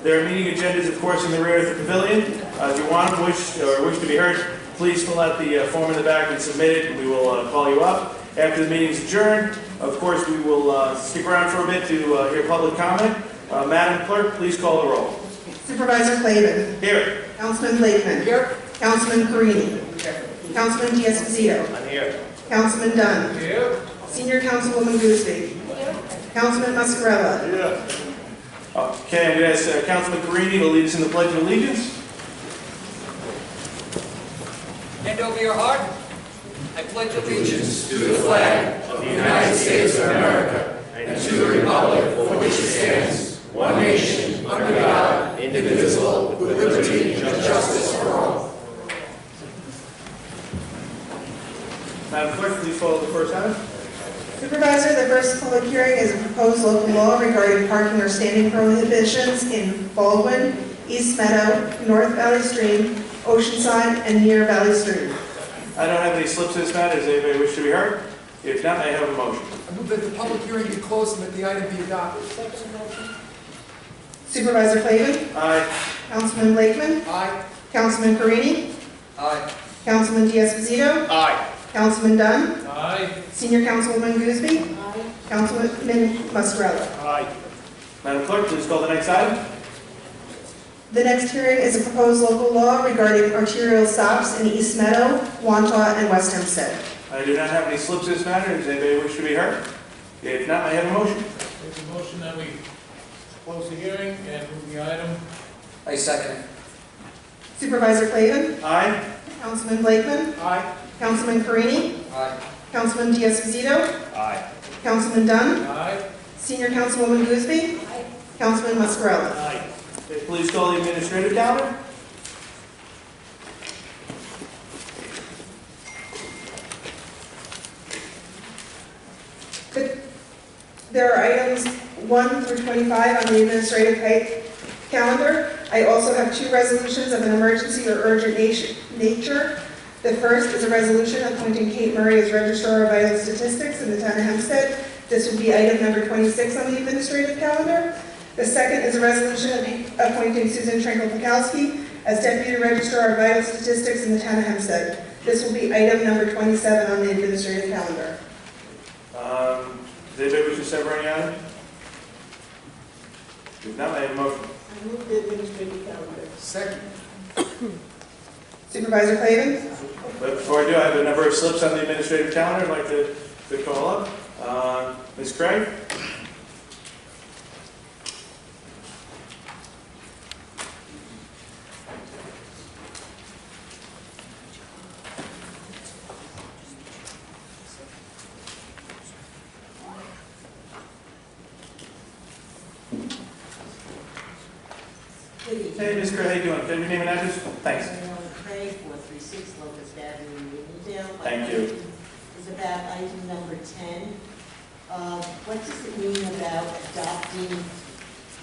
There are meeting agendas, of course, in the rear of the pavilion. If you want, wish to be heard, please fill out the form in the back and submit it, and we will call you up. After the meeting is adjourned, of course, we will stick around for a bit to hear public comment. Madam Clerk, please call the roll. Supervisor Clavin. Here. Councilman Blakeman. Here. Councilman Carini. Councilman D'Esposito. I'm here. Councilman Dunn. Here. Senior Councilwoman Gooseby. Councilman Muscarella. Yeah. Okay, I'm going to ask Councilman Carini to lead us in the Pledge of Allegiance. Hand over your heart. I pledge allegiance to the flag of the United States of America and to the republic for which it stands, one nation, under God, indivisible, with liberty and justice for all. Madam Clerk, please follow the first item. Supervisor, the first public hearing is a proposed local law regarding parking or standing prohibitions in Baldwin, East Meadow, North Valley Stream, Oceanside, and near Valley Stream. I don't have any slips to this matter. Does anybody wish to be heard? If not, I have a motion. I move that the public hearing be closed and that the item be adopted. Supervisor Clavin. Aye. Councilman Blakeman. Aye. Councilman Carini. Aye. Councilman D'Esposito. Aye. Councilman Dunn. Aye. Senior Councilwoman Gooseby. Councilman Muscarella. Aye. Madam Clerk, please call the next item. The next hearing is a proposed local law regarding arterial stops in East Meadow, Wantagh, and West Hempstead. I do not have any slips to this matter. Does anybody wish to be heard? If not, I have a motion. There's a motion that we close the hearing and move the item. I second it. Supervisor Clavin. Aye. Councilman Blakeman. Aye. Councilman Carini. Aye. Councilman D'Esposito. Aye. Councilman Dunn. Aye. Senior Councilwoman Gooseby. Councilman Muscarella. Aye. Okay, please call the administrative calendar. There are items 1 through 25 on the administrative calendar. I also have 2 resolutions of an emergency or urgent nature. The first is a resolution appointing Kate Murray as Registrar of Vital Statistics in the town of Hempstead. This would be item number 26 on the administrative calendar. The second is a resolution appointing Susan Trankel-Pikowski as Deputy Registrar of Vital Statistics in the town of Hempstead. This will be item number 27 on the administrative calendar. Does anybody wish to sever any item? If not, I have a motion. I move the administrative calendar. Second. Supervisor Clavin. But before I do, I have a number of slips on the administrative calendar I'd like to call up. Ms. Craig? Hey, Ms. Craig, how you doing? Can you name and address? Thanks. Craig, 436 Locust Avenue, Uniondale. Thank you. Is about item number 10. What does it mean about adopting,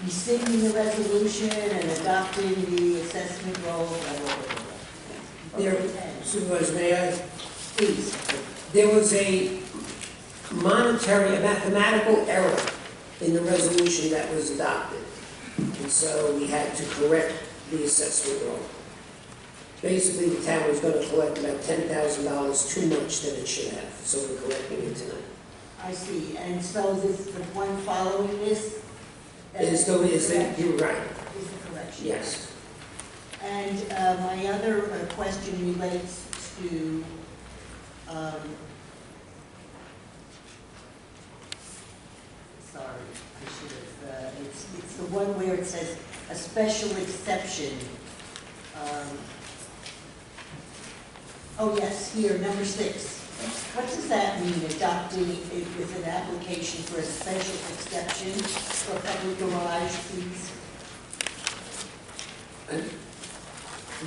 rescinding the resolution and adopting the assessment roll? There, Supervisor, may I? Please. There was a mathematical error in the resolution that was adopted. And so we had to correct the assessment roll. Basically, the town was going to collect about $10,000 too much than it should have. So we're correcting it tonight. I see. And so this, the one following this? You're right. Is the correction? Yes. And my other question relates to sorry, I should have, it's the one where it says a special exception. Oh yes, here, number 6. What does that mean, adopting it with an application for a special exception for public garage, please?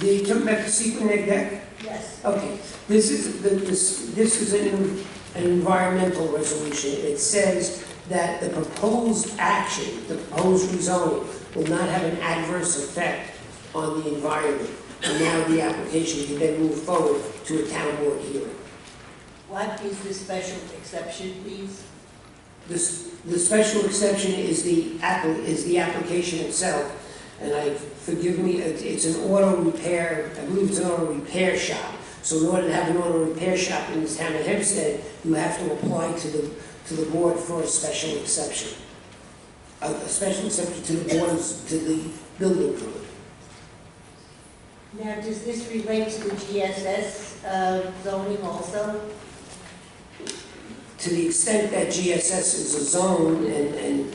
You talking about the secret egg deck? Yes. Okay. This is an environmental resolution. It says that the proposed action, the proposed rezoning, will not have an adverse effect on the environment. And now the application can then move forward to a town board hearing. What is the special exception, please? The special exception is the application itself. And forgive me, it's an auto repair, I believe it's an auto repair shop. So in order to have an auto repair shop in this town of Hempstead, you have to apply to the board for a special exception. A special exception to the board's, to the building code. Now, does this relate to the GSS zoning also? To the extent that GSS is a zone and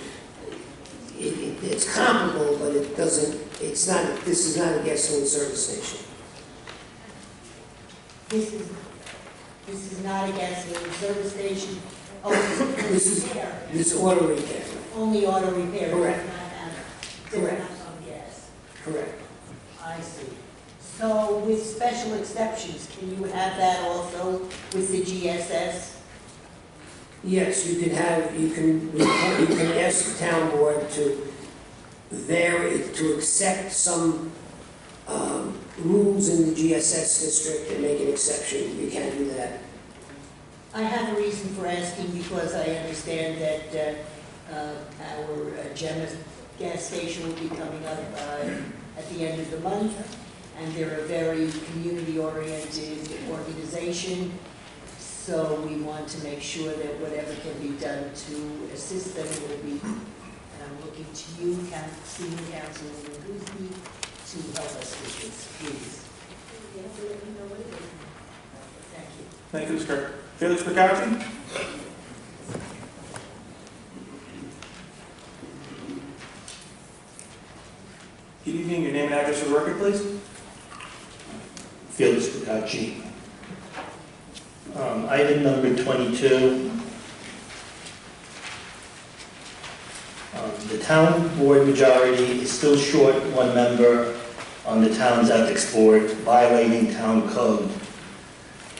it's comparable, but it doesn't, it's not, this is not a gasoline service station. This is not a gasoline service station. Oh, This is, repair. this is auto repair. Only auto repair. Correct. Correct. Correct. Not on gas. Correct. I see. So with special exceptions, can you have that also with the GSS? Yes, you can ask the town board to vary, to accept some rules in the GSS district and make an exception. You can do that. I have a reason for asking because I understand that our Gemma gas station will be coming up at the end of the month, and they're a very community-oriented organization. So we want to make sure that whatever can be done to assist them will be, and I'm looking to you, Senior Councilwoman Guzzi, to help us with this, please. You have to let me know what it is. Thank you. Thank you, Ms. Kirk. Felix Picacci? Good evening, your name and address for the record, please. Felix Picacci. Item number 22. The town board majority is still short one member on the town's ethics board, violating town code.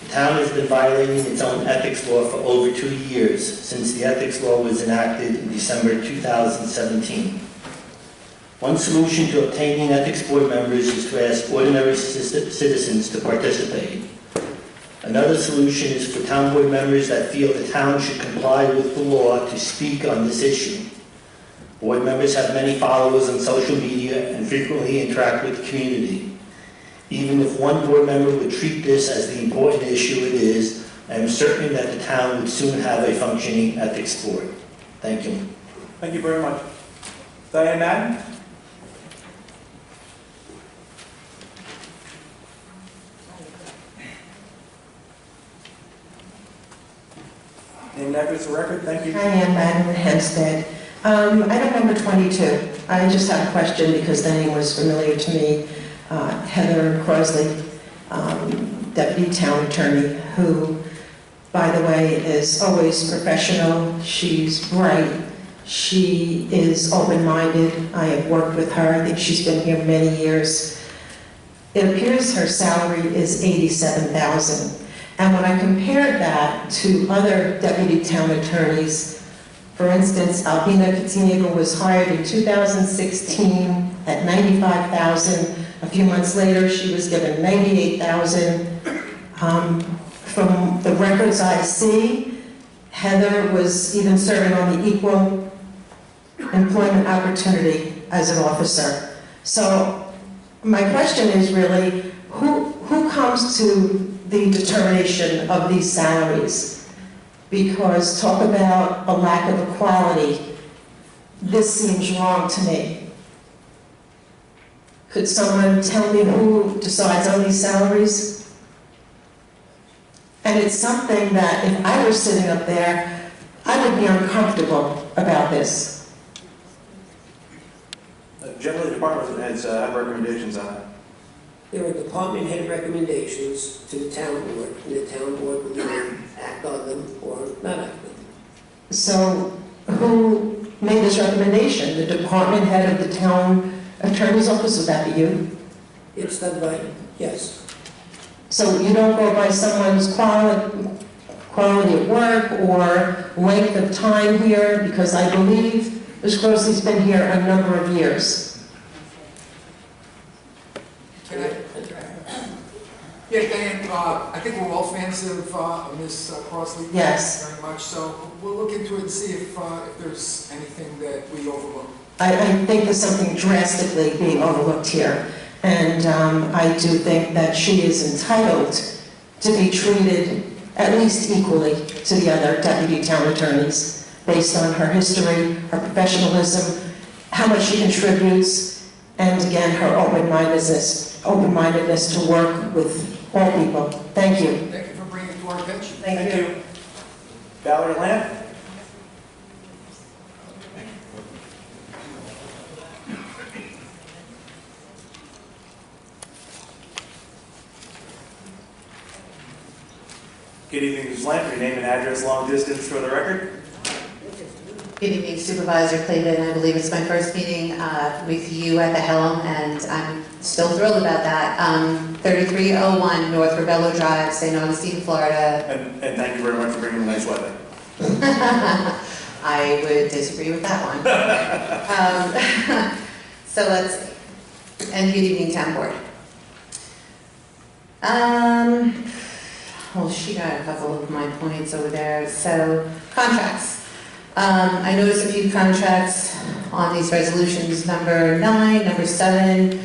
The town has been violating its own ethics law for over 2 years, since the ethics law was enacted in December 2017. One solution to obtaining ethics board members is to ask ordinary citizens to participate. Another solution is for town board members that feel the town should comply with the law to speak on this issue. Board members have many followers on social media and frequently interact with the community. Even if one board member would treat this as the important issue it is, I am certain that the town would soon have a functioning ethics board. Thank you. Thank you very much. Diane Madden? Name and address for the record, thank you. Hi, Ann Madden, Hempstead. Item number 22. I just have a question because the name was familiar to me. Heather Crosley, Deputy Town Attorney, who, by the way, is always professional. She's bright. She is open-minded. I have worked with her. I think she's been here many years. It appears her salary is $87,000. And when I compared that to other deputy town attorneys, for instance, Albina Katiniga was hired in 2016 at $95,000. A few months later, she was given $98,000. From the records I see, Heather was even serving on the Equal Employment Opportunity as an officer. So my question is really, who comes to the determination of these salaries? Because talk about a lack of equality, this seems wrong to me. Could someone tell me who decides on these salaries? And it's something that if I were sitting up there, I would be uncomfortable about this. Generally, the department heads have recommendations on it. There are department head recommendations to the town board, and the town board will either act on them or not act on them. So who made this recommendation? The department head of the town attorney's office, would that be you? It's done by, yes. So you don't go by someone's quality of work or length of time here? Because I believe Ms. Crossley's been here a number of years. Can I? Yeah, Dan, I think we're all fans of Ms. Crossley. Yes. Very much so. We'll look into it and see if there's anything that we overlook. I think there's something drastically being overlooked here. And I do think that she is entitled to be treated at least equally to the other deputy town attorneys based on her history, her professionalism, how much she contributes, and again, her open-mindedness to work with all people. Thank you. Thank you for bringing it to our attention. Thank you. Valerie Lamb? Good evening, Ms. Lamb. Your name and address, long distance for the record. Good evening, Supervisor Clayton. I believe it's my first meeting with you at the helm, and I'm still thrilled about that. 3301 North Rebello Drive, St. Augustine, Florida. And thank you very much for bringing the nice weather. I would disagree with that one. So let's see. And good evening, Town Board. Well, she got a couple of my points over there. So, contracts. I noticed a few contracts on these resolutions, number 9, number 7,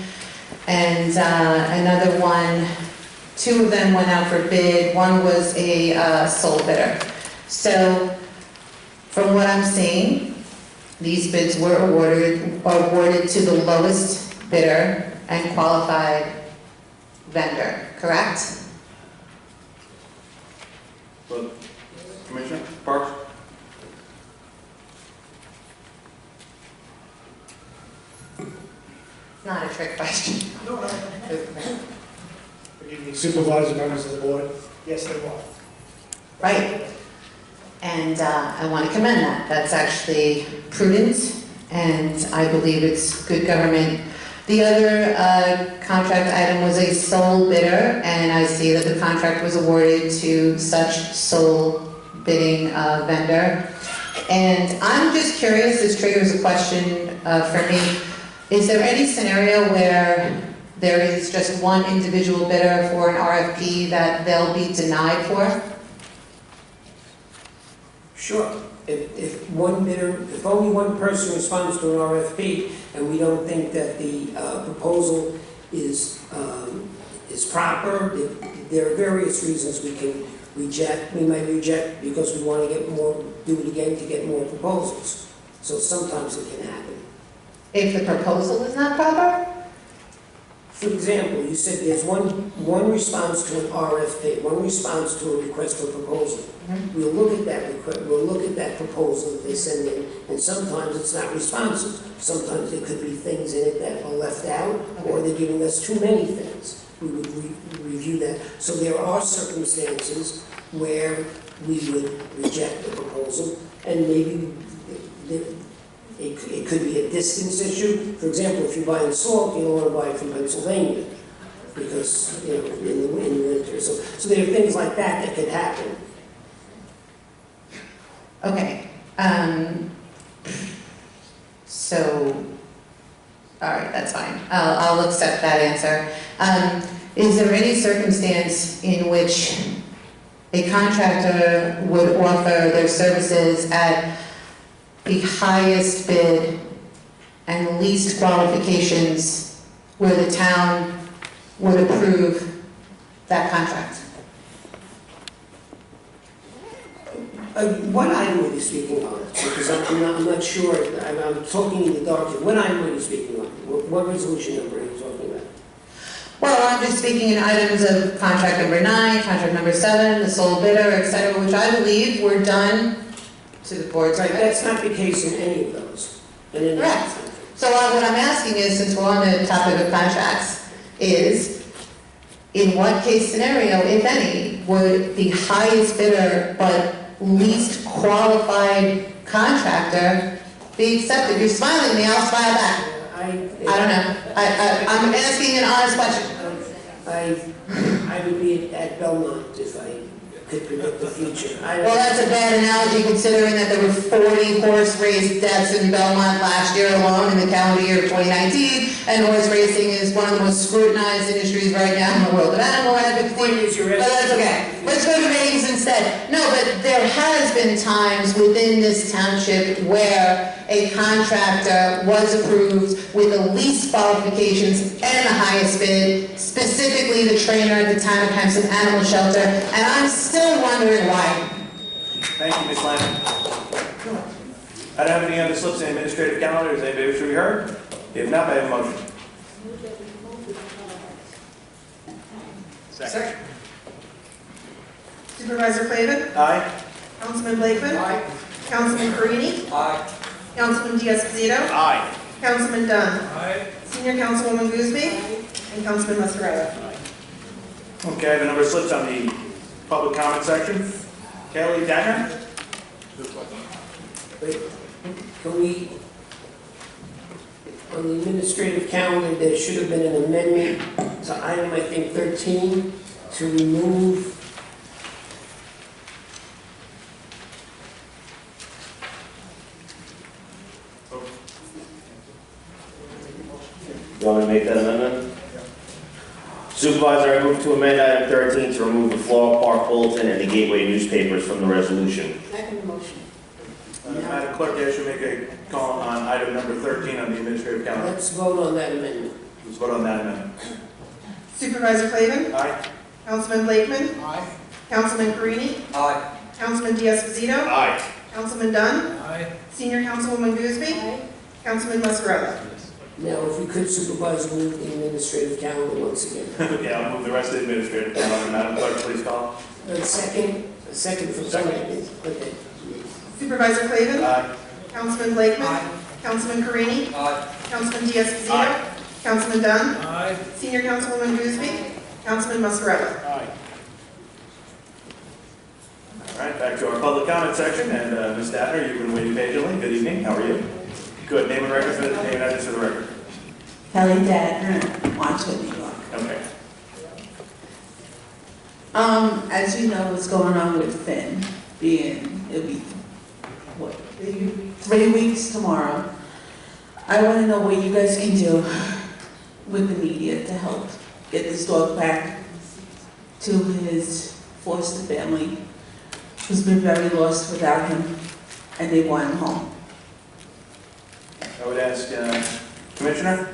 and another one. 2 of them went out for bid. One was a sole bidder. So, from what I'm seeing, these bids were awarded to the lowest bidder and qualified vendor, correct? Well, Commissioner Parks? Not a trick question. No, no. Good evening, Supervisor, members of the board. Yes, they will. Right. And I want to commend that. That's actually prudent, and I believe it's good government. The other contract item was a sole bidder, and I see that the contract was awarded to such sole bidding vendor. And I'm just curious, this triggers a question for me. Is there any scenario where there is just one individual bidder for an RFP that they'll be denied for? Sure. If one bidder, if only one person responds to an RFP, and we don't think that the proposal is proper, there are various reasons we can reject. We might reject because we want to get more, do it again to get more proposals. So sometimes it can happen. If the proposal is not proper? For example, you said there's one response to an RFP, one response to a request for proposal. Mm-hmm. We'll look at that proposal that they send in, and sometimes it's not responsive. Sometimes there could be things in it that are left out, or they're giving us too many things. We would review that. So there are circumstances where we would reject the proposal, and maybe it could be a distance issue. For example, if you're buying salt, you don't want to buy it from Pennsylvania because, you know, in the winter. So there are things like that that could happen. Okay. So, all right, that's fine. I'll accept that answer. Is there any circumstance in which a contractor would offer their services at the highest bid and least qualifications where the town would approve that contract? What item were you speaking on? Because I'm not sure. I'm talking in the dark here. What item were you speaking on? What resolution number are you talking about? Well, I'm just speaking in items of contract number 9, contract number 7, the sole bidder, et cetera, which I believe were done to the board's Right, that's not the case in any of those. Correct. So what I'm asking is, since we're on the topic of contracts, is in what case scenario, if any, would the highest bidder but least qualified contractor be accepted? You're smiling at me, I'll smile back. I don't know. I'm asking an honest question. I would be at Belmont if I could predict the future. Well, that's a bad analogy considering that there were 40 horse race deaths in Belmont last year alone in the calendar year of 2019, and horse racing is one of the most scrutinized industries right now in the world of animal advocacy. But that's okay. But Let's go to ratings instead. No, but there has been times within this township where a contractor was approved with the least qualifications and the highest bid, specifically the trainer at the town of Hempstead Animal Shelter, and I'm still wondering why. Thank you, Ms. Lamb. I don't have any other slips in the administrative calendar. Is anybody wish to be heard? If not, I have a motion. Second. Supervisor Clavin? Aye. Councilman Blakeman? Aye. Councilman Carini? Aye. Councilman Diaz-Pasito? Aye. Councilman Dunn? Aye. Senior Councilwoman Guzmi? And Councilman Muscarella? Okay, I have a number of slips on the public comment section. Kelly Dagger? Wait, can we, on the administrative calendar, there should have been an amendment to item, I think, 13, to remove You want me to make that amendment? Supervisor, I move to amend item 13 to remove the Floral Park Bulletin and the Gateway newspapers from the resolution. Second motion. Madam Clerk, I should make a call on item number 13 on the administrative calendar. Let's vote on that amendment. Let's vote on that amendment. Supervisor Clavin? Aye. Councilman Blakeman? Aye. Councilman Carini? Aye. Councilman Diaz-Pasito? Aye. Councilman Dunn? Aye. Senior Councilwoman Guzmi? Aye. Councilman Muscarella? Now, if we could, Supervisor, move the administrative calendar once again. Okay, I'll move the rest of the administrative calendar. Madam Clerk, please call. A second from somebody. Okay. Supervisor Clavin? Aye. Councilman Blakeman? Aye. Councilman Carini? Aye. Councilman Diaz-Pasito? Aye. Councilman Dunn? Aye. Senior Councilwoman Guzmi? Councilman Muscarella? Aye. All right, back to our public comment section, and Ms. Dattner, you've been waiting patiently. Good evening, how are you? Good, name and record for the, name and address for the record. Kelly Dattner, Watchwood, New York. Okay. As you know, what's going on with Finn, it'll be, what, 3 weeks tomorrow. I want to know what you guys can do with the media to help get this dog back to his foster family, who's been very lost without him, and they want him home. I would ask Commissioner,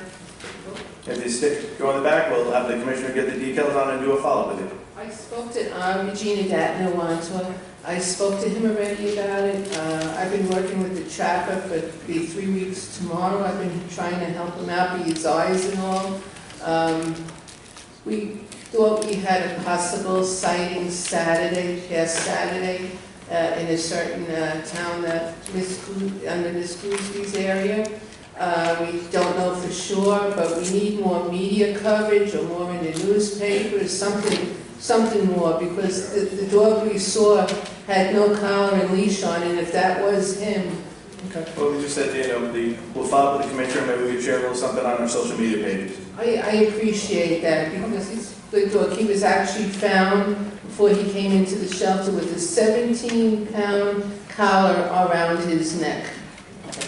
if you go in the back, we'll have the Commissioner get the details on it and do a follow-up with you. I spoke to Regina Gatner Wandsworth. I spoke to him already about it. I've been working with the trapper for 3 weeks tomorrow. I've been trying to help him out, be his eyes and all. We thought we had a possible sighting past Saturday, in a certain town that under Miss Guzmi's area. We don't know for sure, but we need more media coverage or more in the newspapers, something more, because the dog we saw had no collar and leash on, and if that was him. Okay. Well, we just said, we'll follow up with the Commissioner, maybe we could share a little something on our social media pages. I appreciate that, because he's a good dog. He was actually found before he came into the shelter with a 17-pound collar around his neck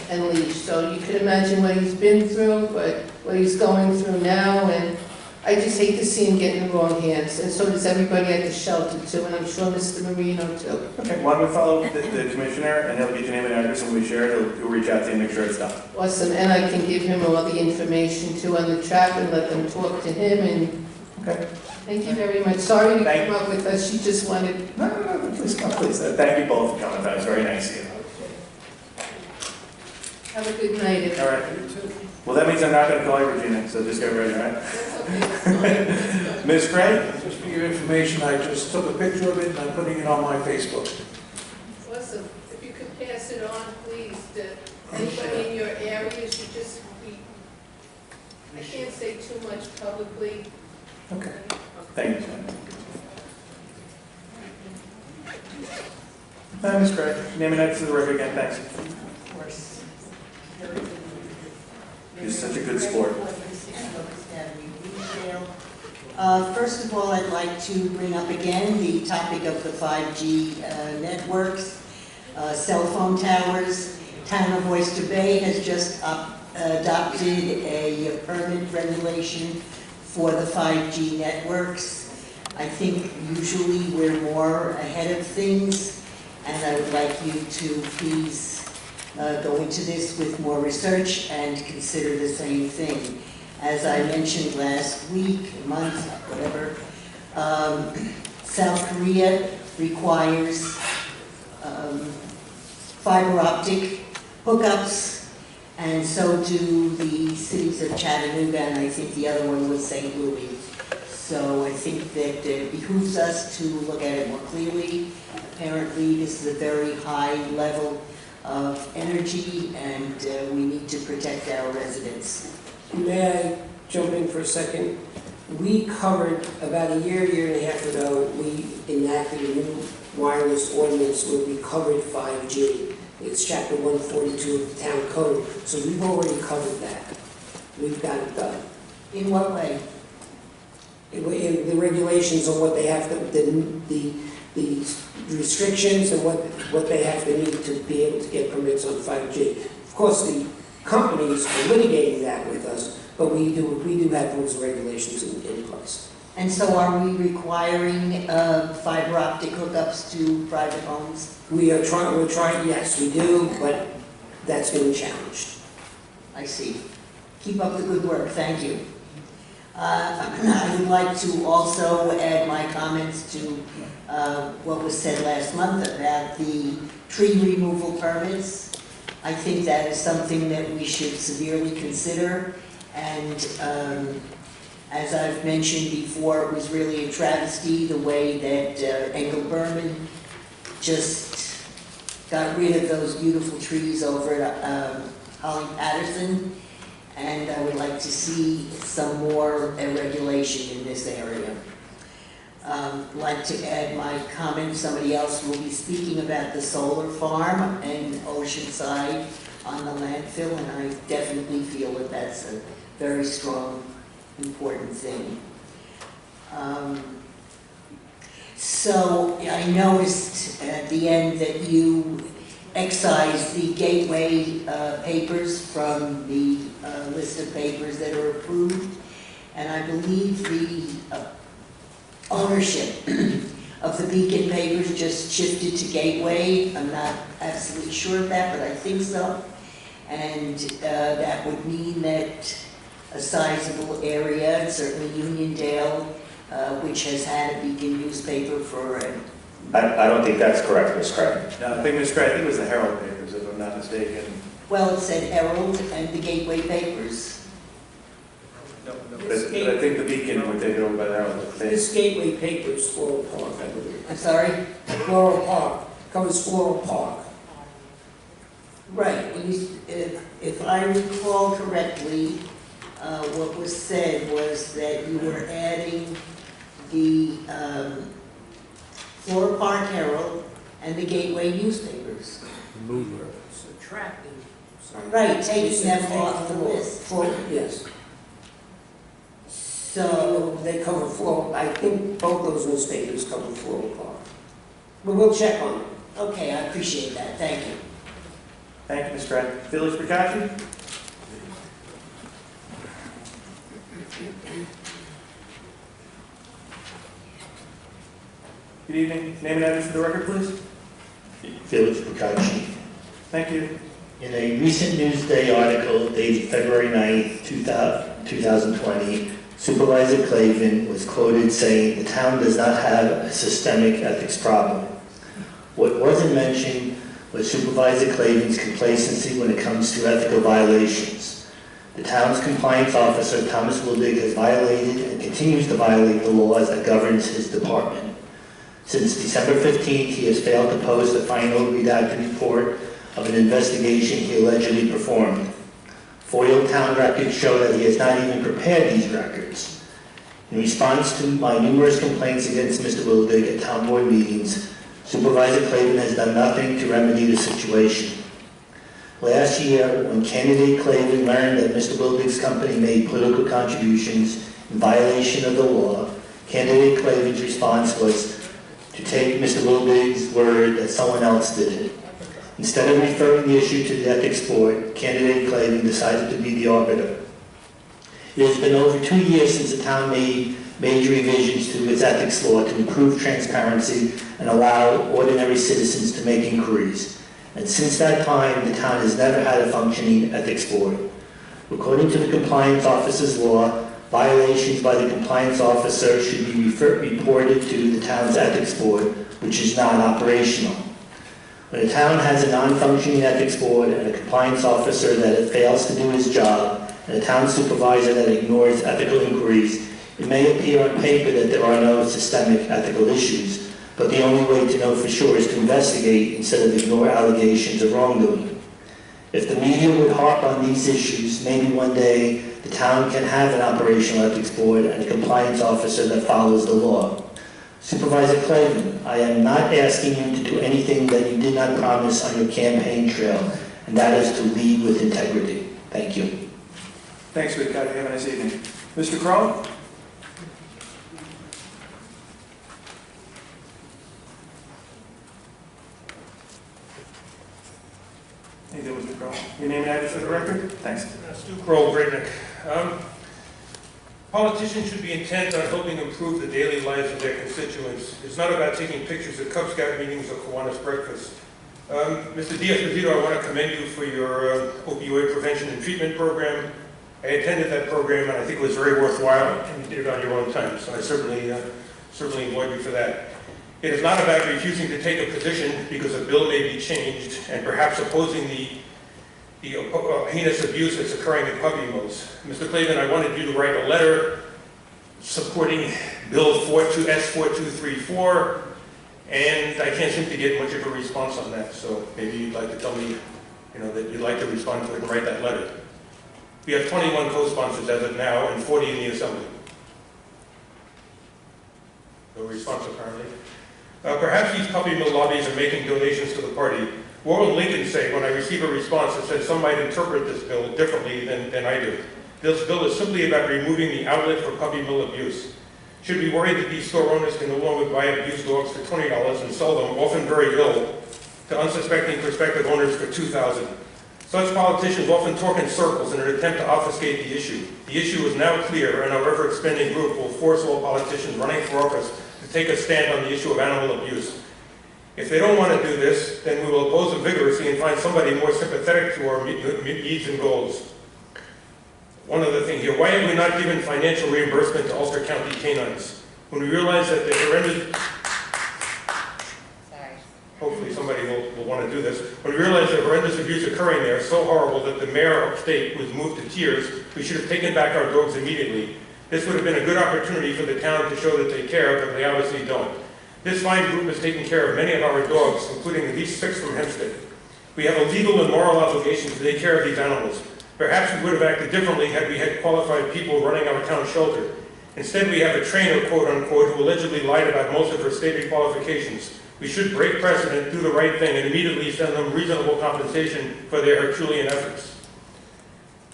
and leash. So you can imagine what he's been through, but what he's going through now, and I just hate to see him get in the wrong hands, and so does everybody at the shelter too, and I'm sure Mr. Marino too. Okay, why don't we follow up with the Commissioner, and he'll get your name and address, and when we share it, he'll reach out to you and make sure it's done. Awesome, and I can give him all the information too on the trap and let them talk to him, and Okay. thank you very much. Sorry to come up with us, she just wanted. No, please come, please. Thank you both for coming, that was very nice of you. Have a good night. All right. Well, that means I'm not going to call you Regina, so just get ready, all right? Ms. Craig? Just for your information, I just took a picture of it and I'm putting it on my Facebook. Awesome. If you could pass it on, please, to anybody in your area, I can't say too much publicly. Okay. Thank you. Ms. Craig, name and address for the record again, thanks. Of course. You're such a good sport. First of all, I'd like to bring up again the topic of the 5G networks, cell phone towers. Town of Oyster Bay has just adopted a permit regulation for the 5G networks. I think usually we're more ahead of things, and I would like you to please go into this with more research and consider the same thing. As I mentioned last week, month, whatever, South Korea requires fiber optic hookups, and so do the cities of Chattanooga, and I think the other one was St. Louis. So I think that it behooves us to look at it more clearly. Apparently, this is a very high level of energy, and we need to protect our residents. May I jump in for a second? We covered, about a year and a half ago, we enacted a new wireless ordinance where we covered 5G. It's chapter 142 of the town code, so we've already covered that. We've got it done. In what way? In the regulations on what they have to, the restrictions and what they have to need to be able to get permits on 5G. Of course, the companies are litigating that with us, but we do have rules and regulations in place. And so are we requiring fiber optic hookups to private homes? We're trying, yes, we do, but that's been challenged. I see. Keep up the good work, thank you. I would like to also add my comments to what was said last month about the tree removal permits. I think that is something that we should severely consider, and as I've mentioned before, it was really a travesty the way that Engel Berman just got rid of those beautiful trees over at Holly Patterson, and I would like to see some more regulation in this area. I'd like to add my comment. Somebody else will be speaking about the solar farm in Oceanside on the landfill, and I definitely feel that that's a very strong, important thing. So I noticed at the end that you excised the gateway papers from the list of papers that are approved, and I believe the ownership of the Beacon papers just shifted to Gateway. I'm not absolutely sure of that, but I think so. And that would mean that a sizable area, certainly Uniondale, which has had a Beacon newspaper for I don't think that's correct, Ms. Craig. No, I think Ms. Craig, I think it was the Herald papers, if I'm not mistaken. well, it said Herald and the Gateway papers. But I think the Beacon would take it over by the Herald. I think. This gateway paper is Floral Park, I believe. I'm sorry? Floral Park, covers Floral Park. Right. If I recall correctly, what was said was that you were adding the Floral Park Herald and the Gateway newspapers. Subtracting. Right, taking them off the list. Yes. So, They cover Floral, I think both those newspapers cover Floral Park. But we'll check on it. okay, I appreciate that, thank you. Thank you, Ms. Craig. Felix Percacci? Good evening. Name and address for the record, please. Felix Procacci. Thank you. In a recent Newsday article dated February 9th, 2020, Supervisor Clavin was quoted saying the town does not have a systemic ethics problem. What wasn't mentioned was Supervisor Clavin's complacency when it comes to ethical violations. The town's compliance officer, Thomas Wildig, has violated and continues to violate the laws that governs his department. Since December 15th, he has failed to post a final redacted report of an investigation he allegedly performed. FOIL town records show that he has not even prepared these records. In response to my numerous complaints against Mr. Wildig at town board meetings, Supervisor Clavin has done nothing to remedy the situation. Last year, when candidate Clavin learned that Mr. Wildig's company made political contributions in violation of the law, candidate Clavin's response was to take Mr. Wildig's word that someone else did it. Instead of referring the issue to the ethics board, candidate Clavin decided to be the arbiter. It has been over 2 years since the town made major revisions to its ethics law to improve transparency and allow ordinary citizens to make inquiries. And since that time, the town has never had a functioning ethics board. According to the compliance officer's law, violations by the compliance officer should be reported to the town's ethics board, which is not operational. When a town has a non-functioning ethics board and a compliance officer that fails to do his job, and a town supervisor that ignores ethical inquiries, it may appear on paper that there are no systemic ethical issues, but the only way to know for sure is to investigate instead of ignore allegations of wrongdoing. If the media would harp on these issues, maybe one day the town can have an operational ethics board and a compliance officer that follows the law. Supervisor Clayton, I am not asking you to do anything that you did not promise on your campaign trail, and that is to lead with integrity. Thank you. Thanks, Rick. Have a nice evening. Mr. Crowe? How you doing, Mr. Crowe? Your name and address for the record? Thanks. Stu Kroll, Breakneck. Politicians should be intent on helping improve the daily lives of their constituents. It's not about taking pictures at Cub Scout meetings or Kiwanis breakfast. Mr. Diaz-Mazito, I want to commend you for your opioid prevention and treatment program. I attended that program and I think it was very worthwhile, and you did it on your own time, so I certainly applaud you for that. It is not about refusing to take a position because a bill may be changed and perhaps opposing the heinous abuse that's occurring in puppy mills. Mr. Clavin, I wanted you to write a letter supporting Bill S-4234, and I can't seem to get much of a response on that, so maybe you'd like to tell me, that you'd like to respond to it and write that letter. We have 21 co-sponsors as of now and 40 in the Assembly. No response, apparently. Perhaps these puppy mill lobbies are making donations to the party. What will Lincoln say when I receive a response that says some might interpret this bill differently than I do? This bill is simply about removing the outlet for puppy mill abuse. Should we worry that these store owners can no longer buy abused dogs for $20 and sell them, often very ill, to unsuspecting prospective owners for $2,000? Such politicians often talk in circles in an attempt to obfuscate the issue. The issue is now clear, and our ever-expanding group will force all politicians running for office to take a stand on the issue of animal abuse. If they don't want to do this, then we will oppose them vigorously and find somebody more sympathetic to our needs and goals. One other thing here, why have we not given financial reimbursement to Ulster County canines? When we realize that the horrendous... Hopefully somebody will want to do this. When we realize the horrendous abuse occurring there is so horrible that the mayor upstate was moved to tears, we should have taken back our dogs immediately. This would have been a good opportunity for the town to show that they care, but they obviously don't. This fine group has taken care of many of our dogs, including at least 6 from Hempstead. We have a legal and moral obligation to take care of these animals. Perhaps we would have acted differently had we had qualified people running our town shelter. Instead, we have a trainer, quote-unquote, who allegedly lied about most of her stated qualifications. We should break precedent, do the right thing, and immediately send them reasonable compensation for their Herculean efforts.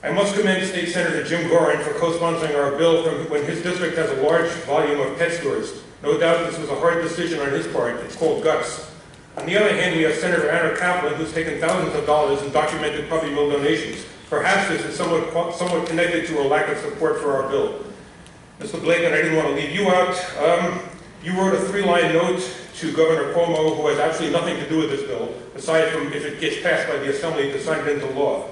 I must commend State Senator Jim Gorin for co-sponsoring our bill from when his district has a large volume of pet stores. No doubt this was a hard decision on his part. It's called guts. On the other hand, we have Senator Anna Kaplan, who's taken thousands of dollars in documented puppy mill donations. Perhaps this is somewhat connected to a lack of support for our bill. Mr. Blakeman, I didn't want to leave you out. You wrote a 3-line note to Governor Cuomo, who has absolutely nothing to do with this bill, aside from if it gets passed by the Assembly to sign it into law.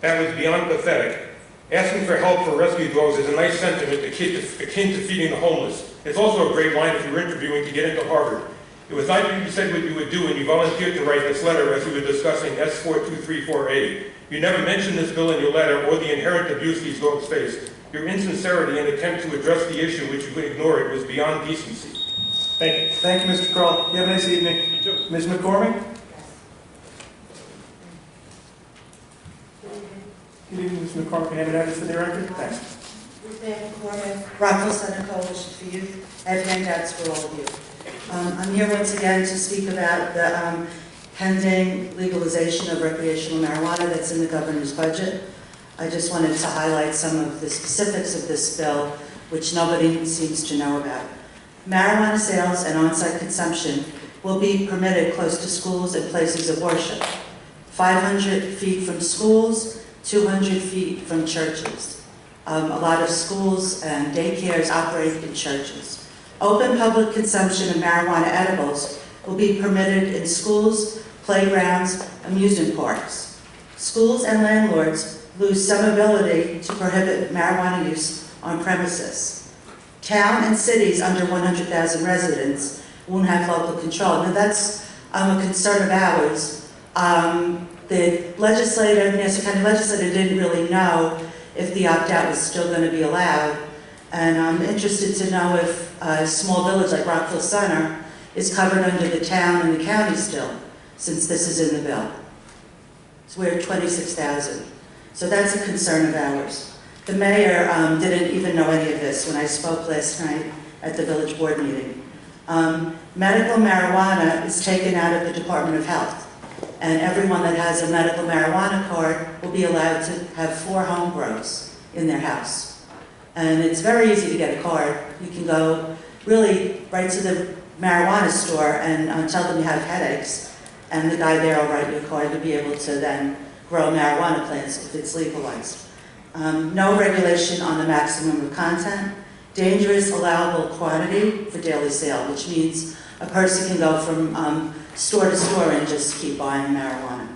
That was beyond pathetic. Asking for help for rescue dogs is a nice sentiment akin to feeding the homeless. It's also a great line if you were interviewing to get into Harvard. It was not you said what you would do when you volunteered to write this letter as we were discussing S-4234A. You never mentioned this bill in your letter or the inherent abuse these dogs face. Your insincerity in an attempt to address the issue which you ignored was beyond decency. Thank you. Thank you, Mr. Kroll. You have a nice evening. You too. Ms. McCormick? Good evening, Ms. McCormick. Can I have an address for the record? Thanks. Rockville Center Coalition for Youth. I have handouts for all of you. I'm here once again to speak about the pending legalization of recreational marijuana that's in the governor's budget. I just wanted to highlight some of the specifics of this bill, which nobody seems to know about. Marijuana sales and on-site consumption will be permitted close to schools and places of worship. 500 feet from schools, 200 feet from churches. A lot of schools and daycares operate in churches. Open public consumption of marijuana edibles will be permitted in schools, playgrounds, amusement parks. Schools and landlords lose some ability to prohibit marijuana use on premises. Town and cities under 100,000 residents won't have local control. Now that's a concern of ours. The legislator, Nassau County legislator, didn't really know if the opt-out was still going to be allowed. And I'm interested to know if a small village like Rockville Center is covered under the town and the county still, since this is in the bill. So we're at 26,000. So that's a concern of ours. The mayor didn't even know any of this when I spoke last night at the village board meeting. Medical marijuana is taken out of the Department of Health, and everyone that has a medical marijuana card will be allowed to have 4 home grows in their house. And it's very easy to get a card. You can go really right to the marijuana store and tell them you have headaches, and the guy there will write you a card to be able to then grow marijuana plants if it's legalized. No regulation on the maximum of content. Dangerous allowable quantity for daily sale, which means a person can go from store to store and just keep buying marijuana.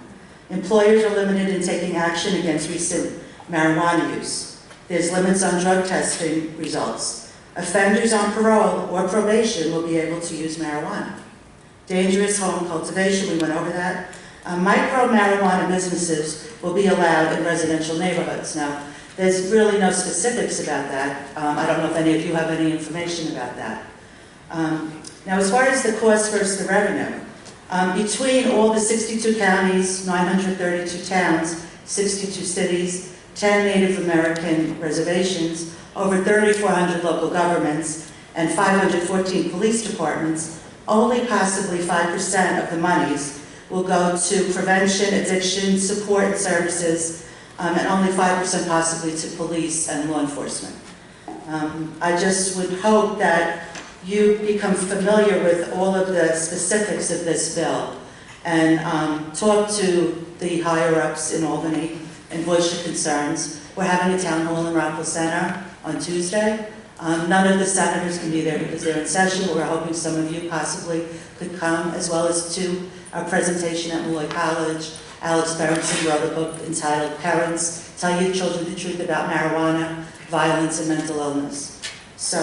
Employers are limited in taking action against recent marijuana use. There's limits on drug testing results. Offenders on parole or probation will be able to use marijuana. Dangerous home cultivation, we went over that. Micro marijuana businesses will be allowed in residential neighborhoods. Now, there's really no specifics about that. I don't know if any of you have any information about that. Now, as far as the cost versus the revenue, between all the 62 counties, 932 towns, 62 cities, 10 Native American reservations, over 3,400 local governments, and 514 police departments, only possibly 5% of the monies will go to prevention, addiction, support, and services, and only 5% possibly to police and law enforcement. I just would hope that you become familiar with all of the specifics of this bill and talk to the higher-ups in Albany and voice your concerns. We're having a town hall in Rockville Center on Tuesday. None of the senators can be there because they're in session. We're hoping some of you possibly could come, as well as to our presentation at Malloy College. Alex Berenson wrote a book entitled Parents, Tell Your Children the Truth About Marijuana, Violence, and Mental Illness. So,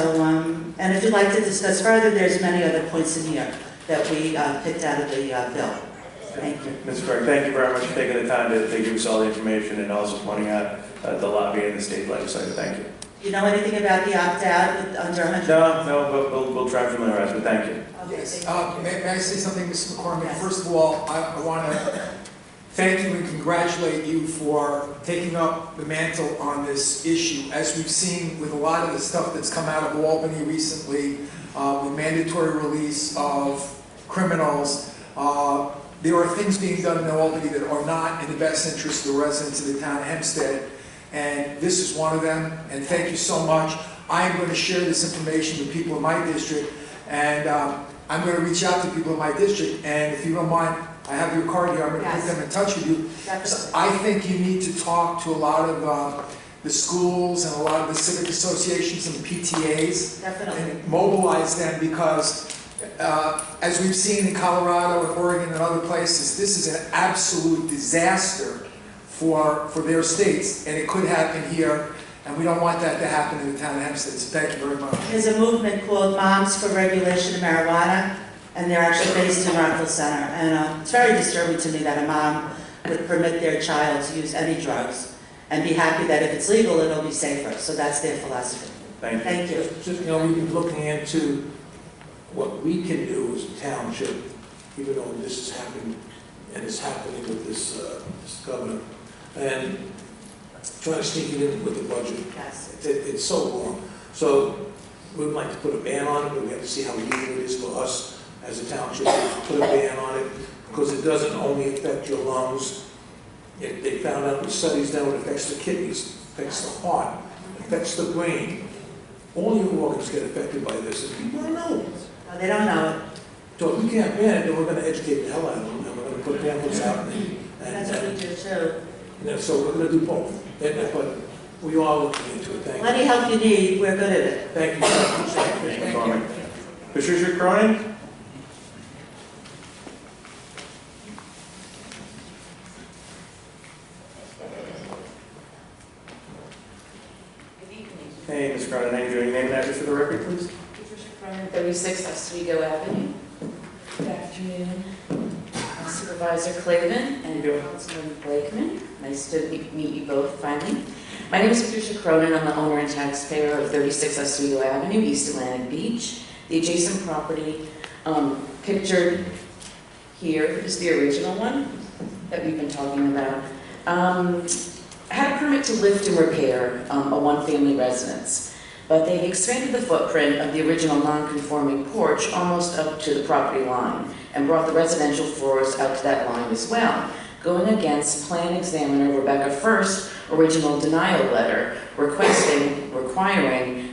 and if you'd like to discuss further, there's many other points in here that we picked out of the bill. Thank you. Ms. Craig, thank you very much for taking the time to give us all the information and also pointing out the lobby and the state legislature. Thank you. Do you know anything about the opt-out with under 100? No, but we'll try to familiarize, but thank you. Yes. May I say something, Mr. McCormick? Yes. First of all, I want to thank you and congratulate you for taking up the mantle on this issue. As we've seen with a lot of the stuff that's come out of Albany recently, with mandatory release of criminals, there are things being done in Albany that are not in the best interest of the residents of the town of Hempstead. And this is one of them, and thank you so much. I am going to share this information with people in my district, and I'm going to reach out to people in my district, and if you don't mind, I have your card here, I'm going to put them in touch with you. So I think you need to talk to a lot of the schools and a lot of the civic associations and PTAs. Definitely. And mobilize them, because as we've seen in Colorado and Oregon and other places, this is an absolute disaster for their states, and it could happen here, and we don't want that to happen in the town of Hempstead, so thank you very much. There's a movement called Moms for Regulation of Marijuana, and they're actually based in Rockville Center, and it's very disturbing to me that a mom would permit their child to use any drugs and be happy that if it's legal, it'll be safer, so that's their philosophy. Thank you. Thank you. Just, you know, we've been looking into what we can do as a township, even though this is happening, and it's happening with this governor, and trying to sneak it in with the budget. Yes. It's so wrong. So we'd like to put a ban on it, but we have to see how legal it is for us as a township to put a ban on it, because it doesn't only affect your lungs. They found out with studies now it affects the kidneys, affects the heart, affects the brain. All your organs get affected by this, and people don't know. No, they don't know it. So if we can't ban it, then we're going to educate the hell out of them, and we're going to put pamphlets out. That's what we do too. So we're going to do both. But We are looking into it, thank you. Any help you need, we're good at it. Thank you so much. Thank you, Carmen. Patricia Cronin? Hey, Ms. Cronin, I need your name and address for the record, please. Patricia Cronin, 36 Oswego Avenue. Good afternoon. Supervisor Clavin and Councilman Blakeman. Nice to meet you both finally. My name is Patricia Cronin. I'm the owner and taxpayer of 36 Oswego Avenue, East Atlantic Beach. The adjacent property pictured here is the original one that we've been talking about. I had a permit to lift and repair a one-family residence, but they've expanded the footprint of the original non-conforming porch almost up to the property line and brought the residential floors out to that line as well, going against plan examiner Rebecca First's original denial letter requiring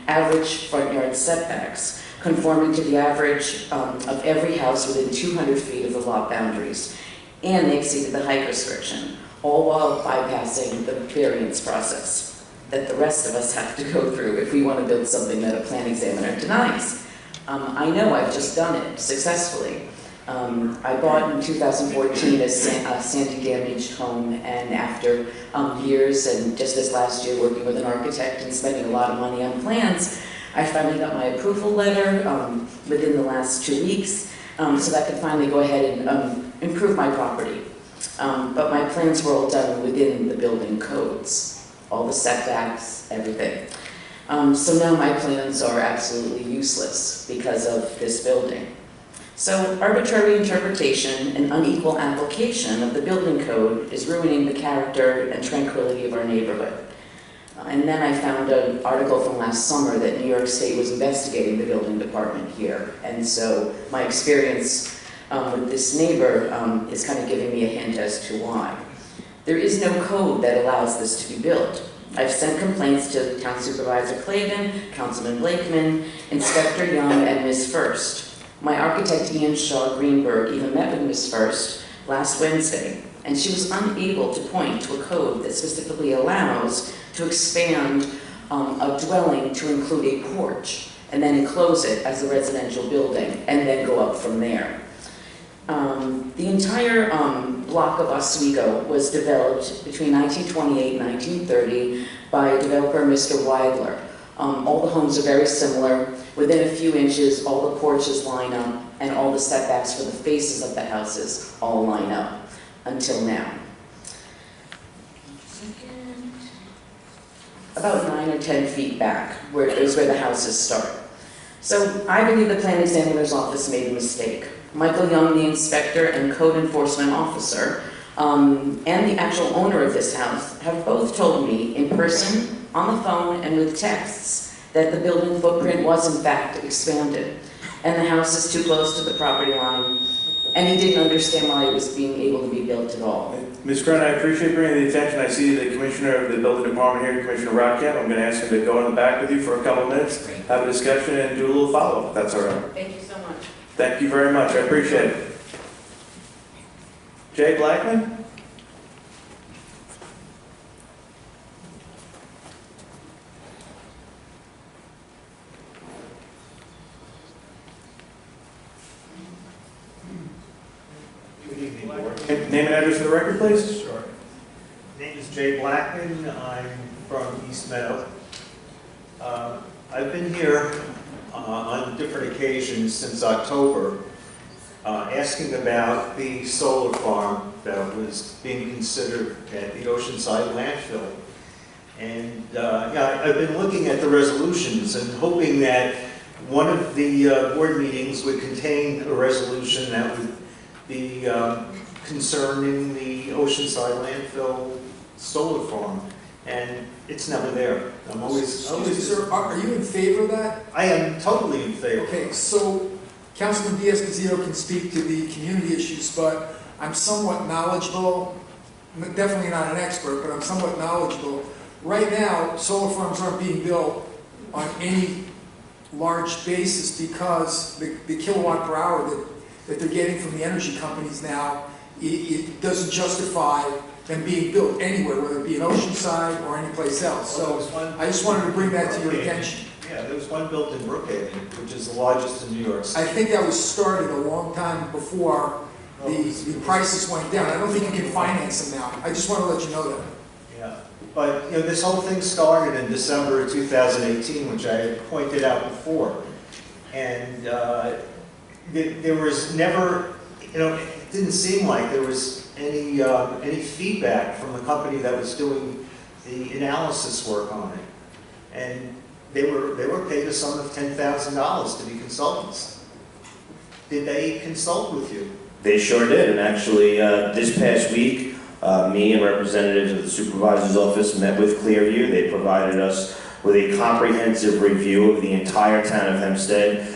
average front yard setbacks, conforming to the average of every house within 200 feet of the lot boundaries, and they exceeded the height restriction, all while bypassing the variance process that the rest of us have to go through if we want to build something that a plan examiner denies. I know I've just done it successfully. I bought in 2014 a sandy damaged home, and after years and just this last year working with an architect and spending a lot of money on plans, I finally got my approval letter within the last 2 weeks, so that I could finally go ahead and improve my property. But my plans were all done within the building codes, all the setbacks, everything. So now my plans are absolutely useless because of this building. So arbitrary interpretation and unequal application of the building code is ruining the character and tranquility of our neighborhood. And then I found an article from last summer that New York State was investigating the building department here. And so my experience with this neighbor is kind of giving me a hint as to why. There is no code that allows this to be built. I've sent complaints to Town Supervisor Clavin, Councilman Blakeman, Inspector Young, and Ms. First. My architect Ian Shaw Greenberg even met with Ms. First last Wednesday, and she was unable to point to a code that specifically allows to expand a dwelling to include a porch and then enclose it as a residential building and then go up from there. The entire block of Oswego was developed between 1928 and 1930 by developer Mr. Weidler. All the homes are very similar. Within a few inches, all the porches line up, and all the setbacks for the faces of the houses all line up until now. About 9 or 10 feet back is where the houses start. So I believe the plan examiner's office made a mistake. Michael Young, the inspector and code enforcement officer, and the actual owner of this house have both told me in person, on the phone, and with texts that the building footprint was in fact expanded, and the house is too close to the property line, and he didn't understand why it was being able to be built at all. Ms. Cronin, I appreciate bringing the attention. I see the commissioner of the building department here, Commissioner Rockcamp. I'm going to ask him to go in the back with you for a couple of minutes, have a discussion, and do a little follow-up, if that's all right. Thank you so much. Thank you very much. I appreciate it. Jay Blackman? Name and address for the record, please. Sure. Name is Jay Blackman. I'm from East Meadow. I've been here on different occasions since October asking about the solar farm that was being considered at the Oceanside landfill. And yeah, I've been looking at the resolutions and hoping that one of the board meetings would contain a resolution that would be concerning the Oceanside landfill solar farm, and it's never there. I'm always. Excuse me, sir, are you in favor of that? I am totally in favor. Okay, so Councilman D'Esposito can speak to the community issues, but I'm somewhat knowledgeable, definitely not an expert, but I'm somewhat knowledgeable. Right now, solar farms aren't being built on any large basis because the kilowatt per hour that they're getting from the energy companies now, it doesn't justify than being built anywhere, whether it be in Oceanside or anyplace else. So I just wanted to bring that to your attention. Yeah, there was one built in Brookhaven, which is the largest in New York City. I think that was started a long time before the prices went down. I don't think you can finance them now. I just want to let you know that. Yeah, but this whole thing started in December of 2018, which I had pointed out before. And there was never, it didn't seem like there was any feedback from the company that was doing the analysis work on it. And they were paid a sum of $10,000 to be consultants. Did they consult with you? They sure did, and actually, this past week, me and representatives of the supervisor's office met with Clearview. They provided us with a comprehensive review of the entire town of Hempstead,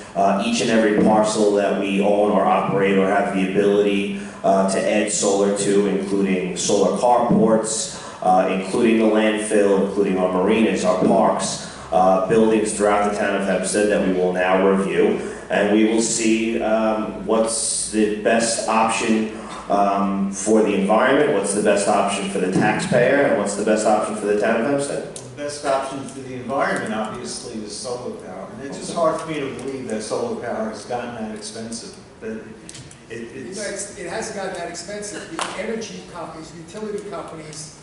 each and every parcel that we own or operate or have the ability to add solar to, including solar carports, including the landfill, including our marinas, our parks, buildings throughout the town of Hempstead that we will now review. And we will see what's the best option for the environment, what's the best option for the taxpayer, and what's the best option for the town of Hempstead. The best option for the environment, obviously, is solar power. And it's just hard for me to believe that solar power has gotten that expensive. But It hasn't gotten that expensive. The energy companies, utility companies,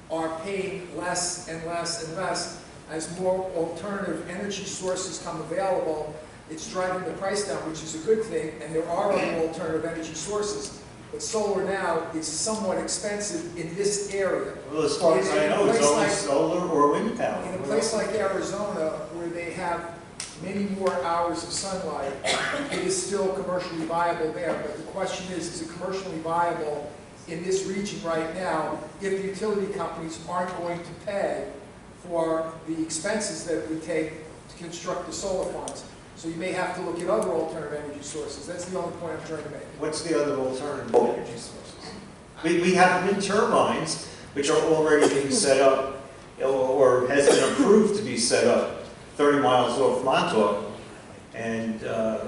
are paying less and less and less as more alternative energy sources come available. It's driving the price down, which is a good thing, and there are other alternative energy sources. But solar now is somewhat expensive in this area. Well, as far as I know, it's always solar or wind power. In a place like Arizona, where they have many more hours of sunlight, it is still commercially viable there. But the question is it commercially viable in this region right now if the utility companies aren't going to pay for the expenses that it would take to construct the solar farms? So you may have to look at other alternative energy sources. That's the only point I'm trying to make. What's the other alternative energy sources? We have wind turbines, which are already being set up, or has been approved to be set up 30 miles off Montauk, and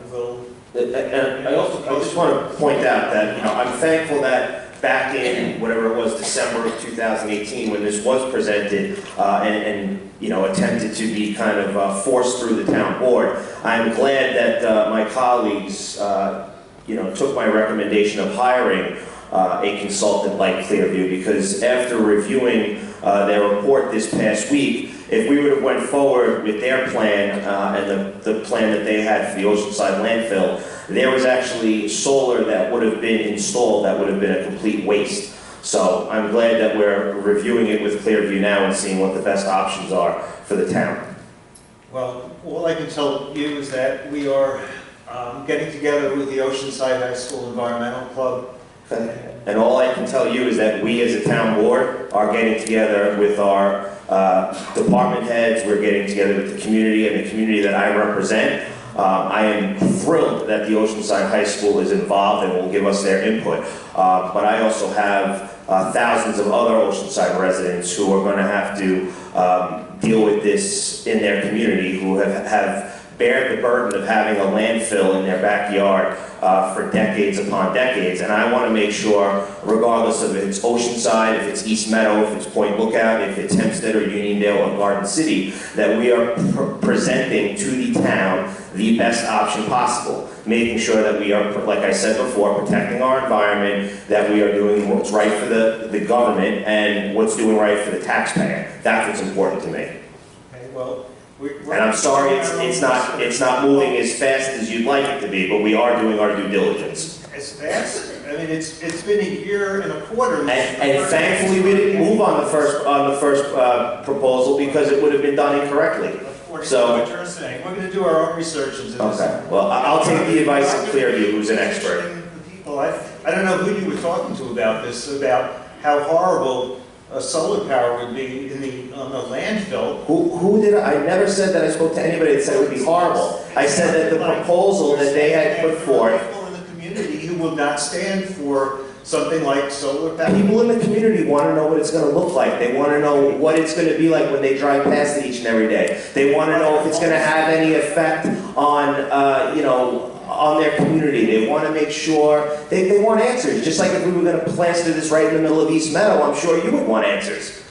will... And I just want to point out that, I'm thankful that back in whatever it was, December of 2018, when this was presented and attempted to be kind of forced through the town board, I'm glad that my colleagues, took my recommendation of hiring a consultant like Clearview, because after reviewing their report this past week, if we would have went forward with their plan and the plan that they had for the Oceanside landfill, there was actually solar that would have been installed that would have been a complete waste. So I'm glad that we're reviewing it with Clearview now and seeing what the best options are for the town. Well, all I can tell you is that we are getting together with the Oceanside High School Environmental Club. And all I can tell you is that we as a town board are getting together with our department heads, we're getting together with the community and the community that I represent. I am thrilled that the Oceanside High School is involved and will give us their input. But I also have thousands of other Oceanside residents who are going to have to deal with this in their community, who have bared the burden of having a landfill in their backyard for decades upon decades. And I want to make sure, regardless of if it's Oceanside, if it's East Meadow, if it's Point Lookout, if it's Hempstead or Uniondale or Garden City, that we are presenting to the town the best option possible, making sure that we are, like I said before, protecting our environment, that we are doing what's right for the government and what's doing right for the taxpayer. That's what's important to me. Okay, well, and I'm sorry it's not moving as fast as you'd like it to be, but we are doing our due diligence. As fast? I mean, it's been a year and a quarter. And thankfully we didn't move on the first proposal because it would have been done incorrectly. So what you're saying, we're going to do our own research into this. Okay. Well, I'll take the advice of Clearview, who's an expert. People, I don't know who you were talking to about this, about how horrible solar power would be on the landfill. Who did I never said that I spoke to anybody that said it would be horrible. I said that the proposal that they had put forth. People in the community who will not stand for something like solar power. People in the community want to know what it's going to look like. They want to know what it's going to be like when they drive past it each and every day. They want to know if it's going to have any effect on, on their community. They want to make sure, they want answers. Just like if we were going to plaster this right in the middle of East Meadow, I'm sure you would want answers.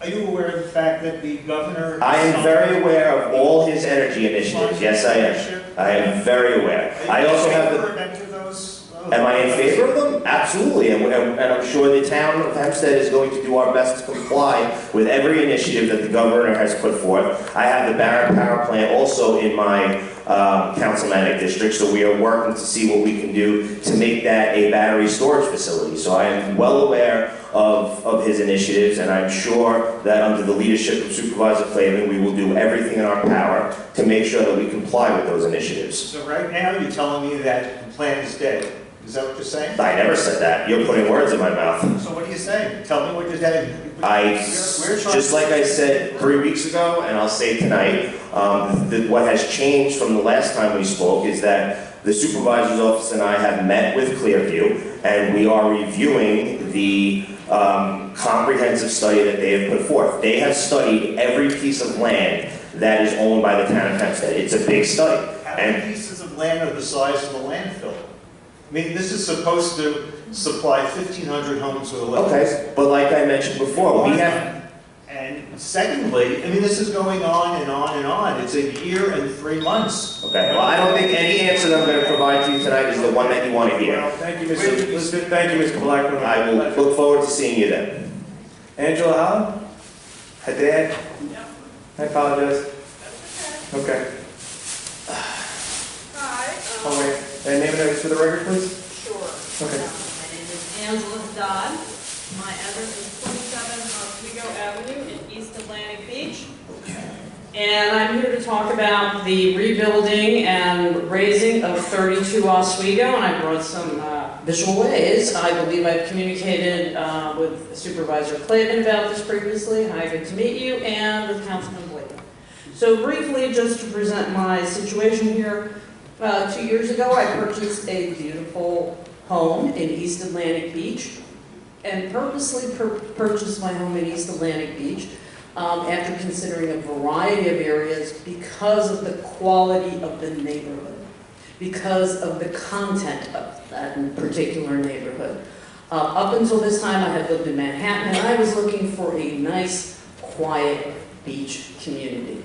Are you aware of the fact that the governor... I am very aware of all his energy initiatives. Yes, I am. I am very aware. I also have the... Am I in favor of them? Absolutely, and I'm sure the town of Hempstead is going to do our best to comply with every initiative that the governor has put forth. I have the Barron Power Plant also in my councilmanic district, so we are working to see what we can do to make that a battery storage facility. So I am well aware of his initiatives, and I'm sure that under the leadership of Supervisor Clavin, we will do everything in our power to make sure that we comply with those initiatives. So right now, you're telling me that the plan is dead. Is that what you're saying? I never said that. You're putting words in my mouth. So what are you saying? Tell me what you're saying. Just like I said 3 weeks ago, and I'll say tonight, what has changed from the last time we spoke is that the supervisor's office and I have met with Clearview, and we are reviewing the comprehensive study that they have put forth. They have studied every piece of land that is owned by the town of Hempstead. It's a big study. How many pieces of land are the size of the landfill? I mean, this is supposed to supply 1,500 homes with electricity. Okay, but like I mentioned before, we have... And secondly, I mean, this is going on and on and on. It's a year and 3 months. Okay, well, I don't think any answer that I'm going to provide to you tonight is the one that you want to hear. Well, thank you, Mr. Blackman. I will look forward to seeing you then. Angela Holland? Haddad? I apologize. Okay. Hi. Oh, wait. And name and address for the record, please? Sure. Okay. My name is Angela Dodd. My address is 27 Oswego Avenue in East Atlantic Beach. And I'm here to talk about the rebuilding and raising of 32 Oswego, and I brought some visual aids. I believe I've communicated with Supervisor Clavin about this previously. Hi, good to meet you, and with Councilman Blake. So briefly, just to present my situation here, 2 years ago I purchased a beautiful home in East Atlantic Beach, and purposely purchased my home in East Atlantic Beach after considering a variety of areas because of the quality of the neighborhood, because of the content of that particular neighborhood. Up until this time I had lived in Manhattan, and I was looking for a nice, quiet beach community.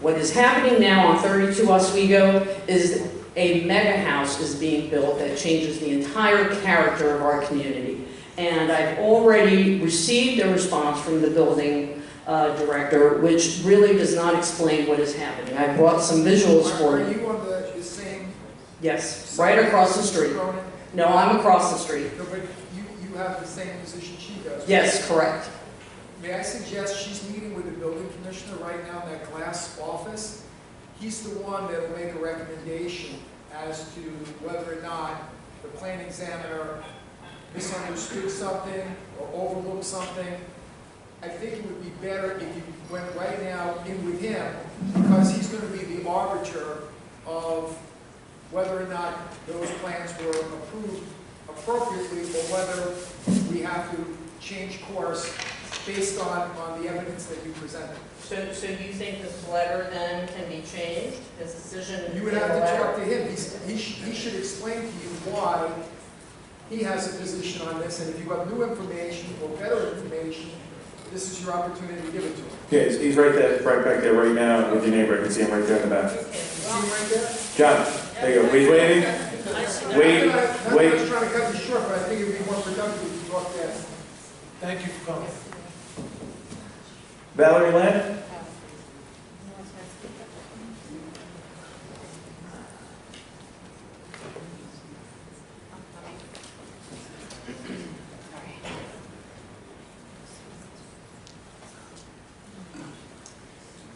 What is happening now on 32 Oswego is a mega house is being built that changes the entire character of our community. And I've already received a response from the building director, which really does not explain what is happening. I brought some visuals for you. Are you on the same? Yes, right across the street. No, I'm across the street. No, but you have the same position she does. Yes, correct. May I suggest she's meeting with the building commissioner right now in that glass office? He's the one that will make a recommendation as to whether or not the planning examiner misunderstood something or overlooked something. I think it would be better if you went right now in with him, because he's going to be the arbiter of whether or not those plans were approved appropriately, or whether we have to change course based on the evidence that you presented. So you think this letter then can be changed, his decision? You would have to talk to him. He should explain to you why he has a position on this, and if you have new information or better information, this is your opportunity to give it to him. Yeah, he's right back there right now with your neighbor. I can see him right there in the back. See him right there? John, there you go. He's waiting. Wait. I was trying to cut you short, but I think it would be more productive if you talk fast. Thank you for coming. Valerie Land?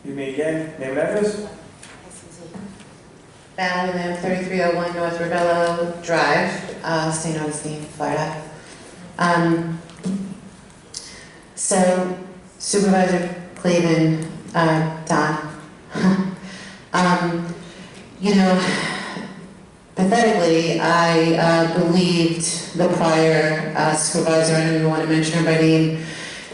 You may again, name and address? Valerie Lamb, 3301 North Ravello Drive, St. Augustine, Florida. So, Supervisor Clavin, Don, you know, pathetically, I believed the prior supervisor, I don't even want to mention her by name,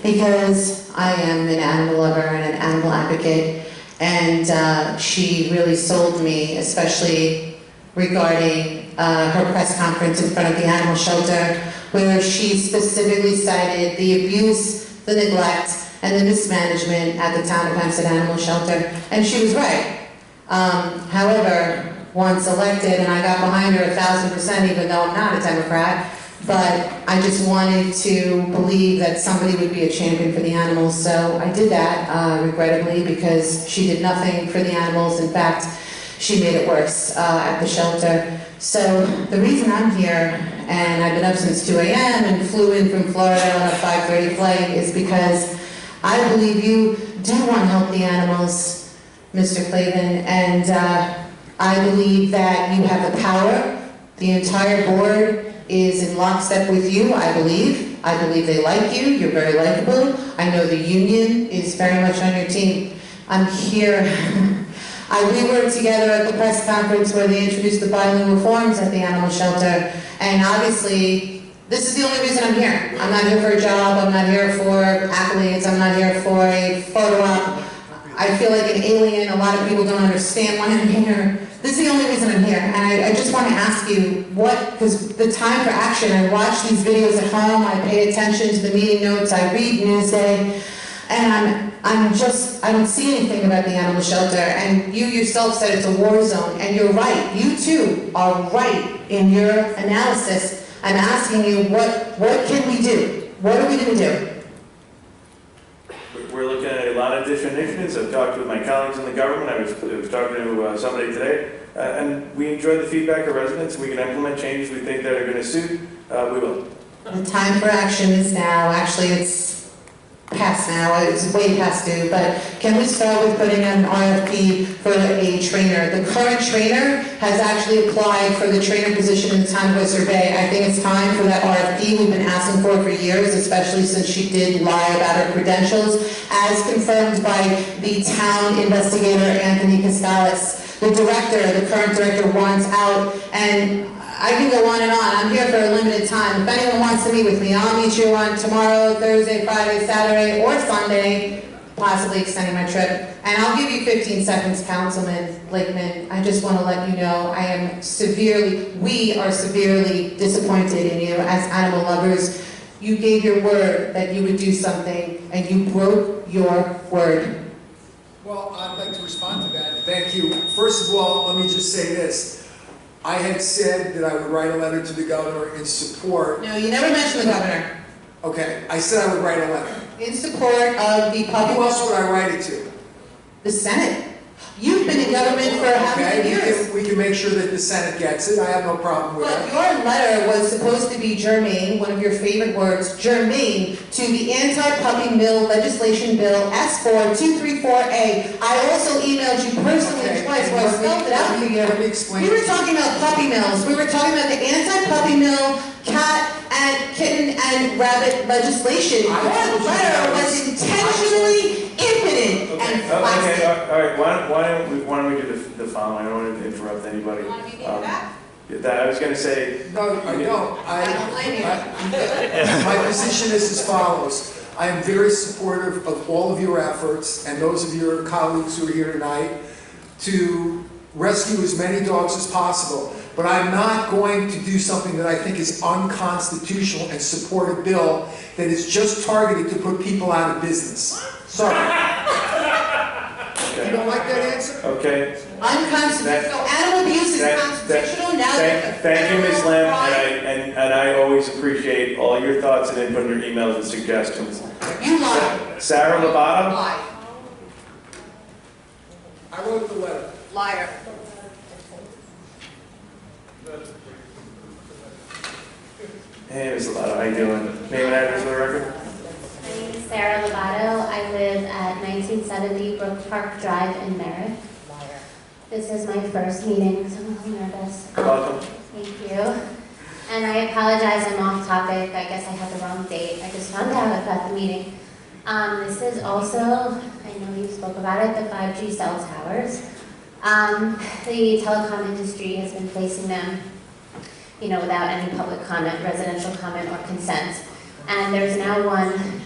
because I am an animal lover and an animal advocate, and she really sold me, especially regarding her press conference in front of the animal shelter, where she specifically cited the abuse, the neglect, and the mismanagement at the town of Hempstead Animal Shelter, and she was right. However, once elected, and I got behind her 1,000%, even though I'm not a Democrat, but I just wanted to believe that somebody would be a champion for the animals, so I did that, regrettably, because she did nothing for the animals. In fact, she made it worse at the shelter. So the reason I'm here, and I've been up since 2 a.m. and flew in from Florida on a 5:30 flight, is because I believe you do want to help the animals, Mr. Clavin, and I believe that you have the power. The entire board is in lockstep with you, I believe. I believe they like you, you're very likable. I know the union is very much on your team. I'm here. We were together at the press conference where they introduced the bilingual forms at the animal shelter, and obviously, this is the only reason I'm here. I'm not here for a job, I'm not here for accolades, I'm not here for a photo op. I feel like an alien, a lot of people don't understand why I'm here. This is the only reason I'm here, and I just want to ask you, because the time for action, I watch these videos at home, I pay attention to the meeting notes, I read Newsday, and I don't see anything about the animal shelter, and you yourself said it's a war zone, and you're right, you too are right in your analysis. I'm asking you, what can we do? What are we going to do? We're looking at a lot of different initiatives. I've talked with my colleagues in the government. I was talking to somebody today, and we enjoy the feedback of residents. We can implement changes we think that are going to suit. We will. The time for action is now. Actually, it's past now. It's way past due. But can we start with putting an RFP for a trainer? The current trainer has actually applied for the trainer position in the town of Oyster Bay. I think it's time for that RFP. We've been asking for years, especially since she did lie about her credentials, as confirmed by the town investigator, Anthony Costales. The director, the current director, wants out, and I can go on and on. I'm here for a limited time. If anyone wants to meet with me, I'll meet you on tomorrow, Thursday, Friday, Saturday, or Sunday, possibly extending my trip. And I'll give you 15 seconds, Councilman Blakeman. I just want to let you know we are severely disappointed in you as animal lovers. You gave your word that you would do something, and you broke your word. Well, I'd like to respond to that. Thank you. First of all, let me just say this. I had said that I would write a letter to the governor in support. No, you never mentioned the governor. Okay, I said I would write a letter. In support of the public. Who else would I write it to? The Senate. You've been in government for how many years? We can make sure that the Senate gets it. I have no problem with that. But your letter was supposed to be germane, one of your favorite words, germane, to the anti-puppy mill legislation bill S4-234A. I also emailed you personally twice where I spelled it out for you. Let me explain. We were talking about puppy mills. We were talking about the anti-puppy mill, cat and kitten and rabbit legislation. Your letter was intentionally impotent and plastic. Okay, all right. Why don't we do the following? I don't want to interrupt anybody. I was going to say. No, I don't. My position is as follows. I am very supportive of all of your efforts and those of your colleagues who are here tonight to rescue as many dogs as possible. But I'm not going to do something that I think is unconstitutional and support a bill that is just targeted to put people out of business. Sorry. Okay. You don't like that answer? Okay. Unconstitutional. Animal abuse is constitutional. Thank you, Ms. Lamb, and I always appreciate all your thoughts and input, your emails and suggestions. You lie. Sarah Lobato? Lie. I wrote the letter. Liar. Hey, Ms. Lobato, how you doing? Name and address for the record? My name is Sarah Lobato. I live at 1970 Brook Park Drive in Merritt. This is my first meeting, so I'm a little nervous. Welcome. Thank you. And I apologize, I'm off topic. I guess I had the wrong date. I just found out about the meeting. This is also, I know you spoke about it, the 5G cell towers. The telecom industry has been placing them, without any public comment, residential comment, or consent. And there's now one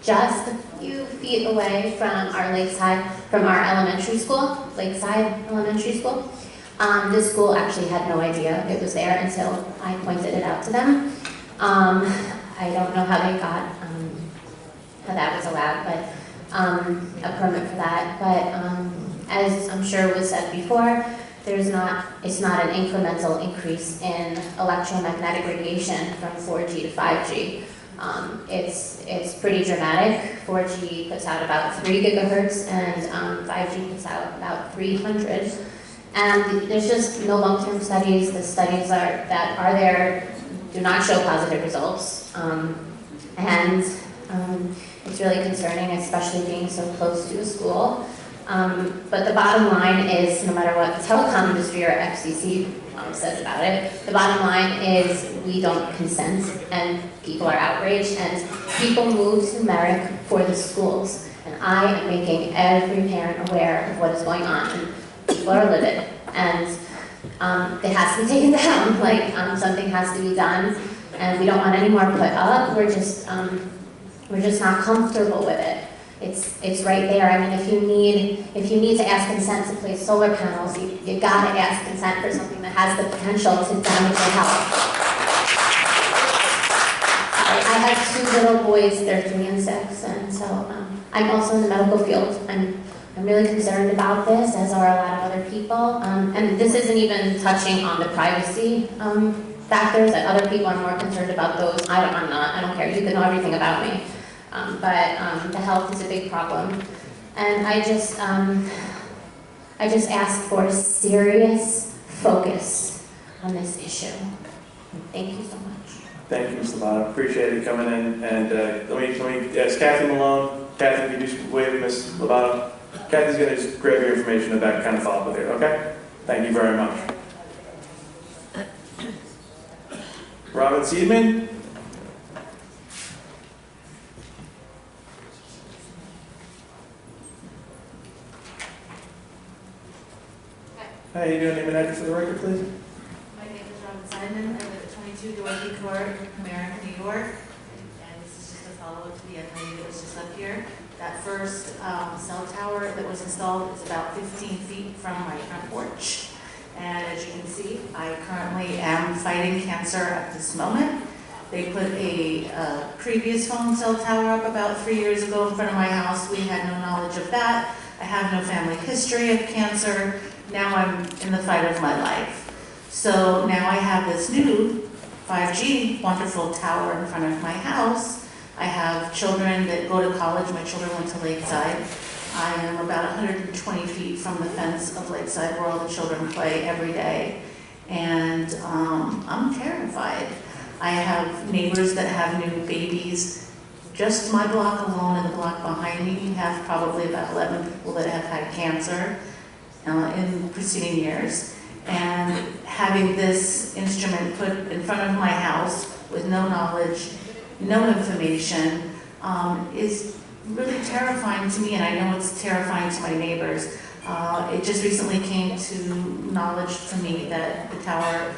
just a few feet away from our elementary school, Lakeside Elementary School. The school actually had no idea it was there until I pointed it out to them. I don't know how they got, how that was allowed, but a permit for that. But as I'm sure was said before, it's not an incremental increase in electromagnetic radiation from 4G to 5G. It's pretty dramatic. 4G puts out about 3 gigahertz and 5G puts out about 300. And there's just no long-term studies. The studies that are there do not show positive results. It's really concerning, especially being so close to a school. But the bottom line is, no matter what the telecom industry or FCC says about it, the bottom line is we don't consent, and people are outraged, and people move to Merrick for the schools. And I am making every parent aware of what is going on, and people are livid. And it has to be taken down, like something has to be done, and we don't want any more put up. We're just not comfortable with it. It's right there. I mean, if you need to ask consent to place solar panels, you gotta ask consent for something that has the potential to damage your health. I have 2 little boys, they're 3 and 6, and so I'm also in the medical field. I'm really concerned about this, as are a lot of other people. And this isn't even touching on the privacy factors, that other people are more concerned about those. I'm not, I don't care. You can know everything about me. But the health is a big problem. And I just ask for serious focus on this issue. Thank you so much. Thank you, Ms. Lovato. Appreciate you coming in. And let me ask Kathy Malone. Kathy, can you just wave Ms. Lovato? Kathy's going to just grab your information in the back and kind of follow up with her, okay? Thank you very much. Robin Seidman? How you doing? Name and address for the record, please. My name is Robin Simon. I live at 22 Dorothy Court, America, New York. And this is just a follow-up to the young lady that was just up here. That first cell tower that was installed is about 15 feet from my front porch. And as you can see, I currently am fighting cancer at this moment. They put a previous phone cell tower up about 3 years ago in front of my house. We had no knowledge of that. I have no family history of cancer. Now I'm in the fight of my life. So now I have this new 5G wonderful tower in front of my house. I have children that go to college. My children went to Lakeside. I am about 120 feet from the fence of Lakeside where all the children play every day. And I'm terrified. I have neighbors that have new babies. Just my block alone and the block behind me, we have probably about 11 people that have had cancer in preceding years. And having this instrument put in front of my house with no knowledge, no information, is really terrifying to me, and I know it's terrifying to my neighbors. It just recently came to knowledge to me that the tower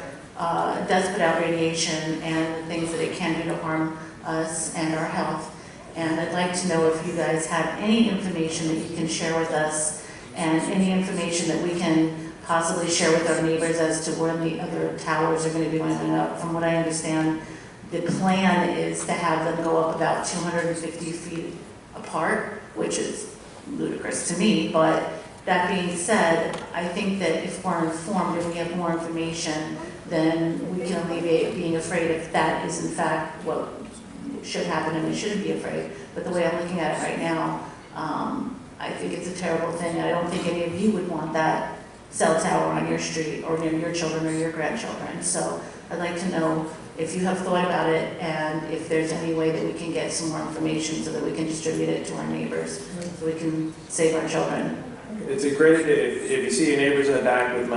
does put out radiation and the things that it can do to harm us and our health. And I'd like to know if you guys have any information that you can share with us, and any information that we can possibly share with our neighbors as to when the other towers are going to be going up. From what I understand, the plan is to have them go up about 250 feet apart, which is ludicrous to me. But that being said, I think that if we're informed and we have more information, then we can alleviate being afraid if that is in fact what should happen, and we shouldn't be afraid. But the way I'm looking at it right now, I think it's a terrible thing. I don't think any of you would want that cell tower on your street or near your children or your grandchildren. So I'd like to know if you have thought about it, and if there's any way that we can get some more information so that we can distribute it to our neighbors, so we can save our children. It's a great idea. If you see your neighbors in the back with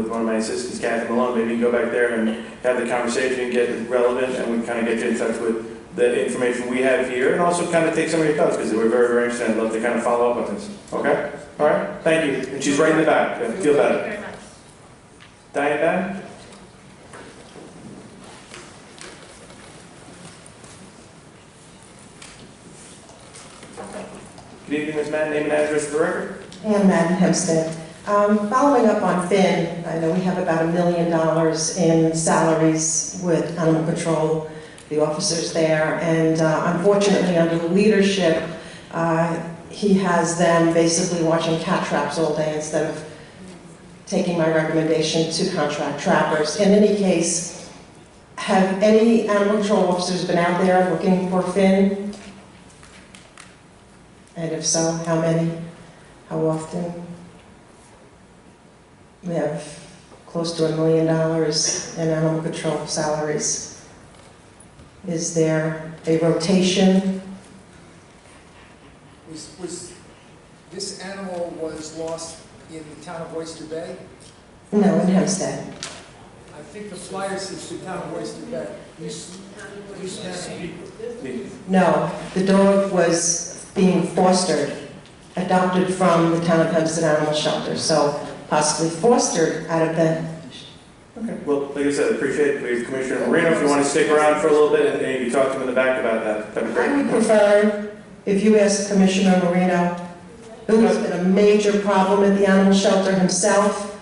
one of my assistants, Kathy Malone, maybe you can go back there and have the conversation and get it relevant, and we can kind of get you in touch with the information we have here, and also kind of take some of your thoughts, because we're very, very interested. I'd love to kind of follow up on this. Okay? All right? Thank you. And she's right in the back. Feel better. Thank you very much. Diane? Good evening, Ms. Madden. Name and address for the record. Ann Madden, Hempstead. Following up on Finn, I know we have about $1 million in salaries with animal control, the officers there, and unfortunately, under the leadership, he has them basically watching cat traps all day instead of taking my recommendation to contract trappers. In any case, have any animal control officers been out there looking for Finn? And if so, how many? How often? We have close to $1 million in animal control salaries. Is there a rotation? Was this animal was lost in the town of Oyster Bay? No, in Hempstead. I think the flyer says the town of Oyster Bay. No, the dog was being fostered, adopted from the town of Hempstead Animal Shelter, so possibly fostered out of the... Okay, well, like I said, I appreciate it. We have Commissioner Marino, if you want to stick around for a little bit and maybe talk to him in the back about that, that'd be great. I would prefer, if you ask Commissioner Marino, who has been a major problem at the animal shelter himself,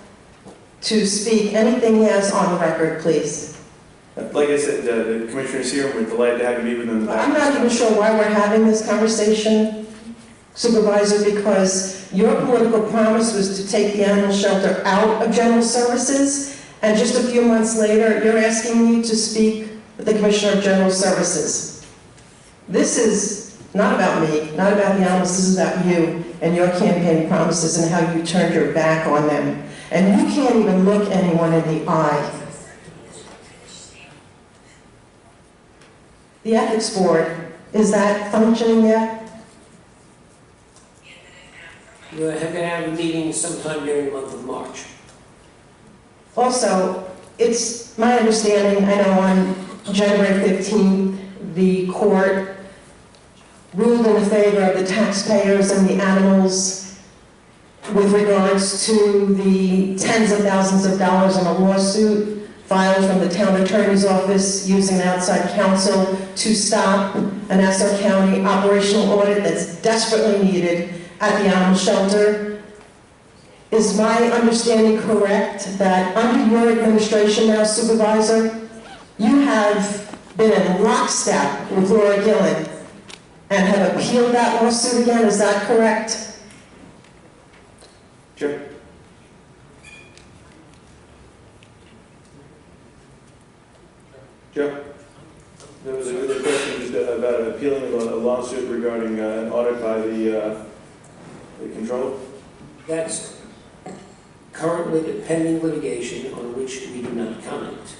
to speak anything he has on the record, please. Like I said, the Commissioner's here, we're delighted to have you meet with him in the back. I'm not even sure why we're having this conversation, Supervisor, because your political promise was to take the animal shelter out of general services, and just a few months later, you're asking me to speak with the Commissioner of General Services. This is not about me, not about the animals, this is about you and your campaign promises and how you turned your back on them. And you can't even look anyone in the eye. The Ethics Board, is that functioning yet? We're going to have a meeting sometime during the month of March. Also, it's my understanding, I know on January 15th, the court ruled in favor of the taxpayers and the animals with regards to the tens of thousands of dollars in a lawsuit filed from the town attorney's office using outside counsel to stop an Nassau County operational audit that's desperately needed at the animal shelter. Is my understanding correct that under your administration now, Supervisor, you have been in lockstep with Laura Gillen and have appealed that lawsuit again? Is that correct? Sure. Joe? There was a question just about appealing a lawsuit regarding an audit by the controller. That's currently pending litigation on which we do not comment.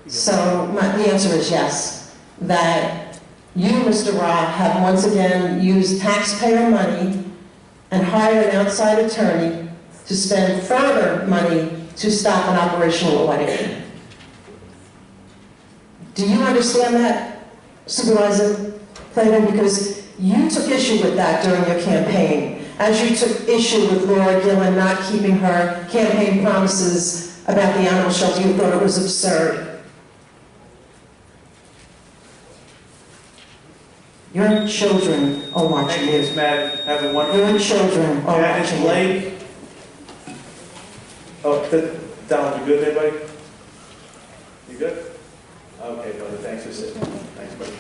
So the answer is yes, that you, Mr. Ra, have once again used taxpayer money and hired an outside attorney to spend further money to stop an operational audit. Do you understand that, Supervisor Clayton? Because you took issue with that during your campaign, as you took issue with Laura Gillen not keeping her campaign promises about the animal shelter. You thought it was absurd. Your children are watching you. Thanks, Matt. Have a wonderful... Your children are Janice watching Blake. you. Oh, Donald, you good there, buddy? You good? Okay, buddy, thanks for sitting. Thanks, buddy.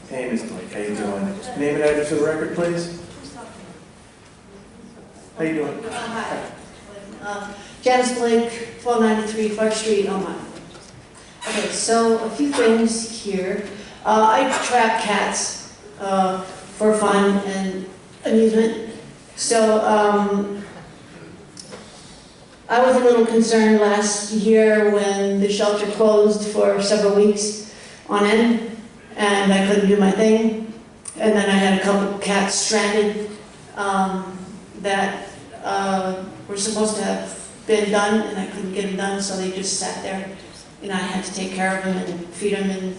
Hey, Ms. Blake, how you doing? Name and address for the record, please. How you doing? Hi. Janice Blake, 1293 Clark Street, Elmont. Okay, so a few things here. I trap cats for fun and amusement. So I was a little concerned last year when the shelter closed for several weeks on end, and I couldn't do my thing. And then I had a couple cats stranded that were supposed to have been done, and I couldn't get them done, so they just sat there. And I had to take care of them and feed them and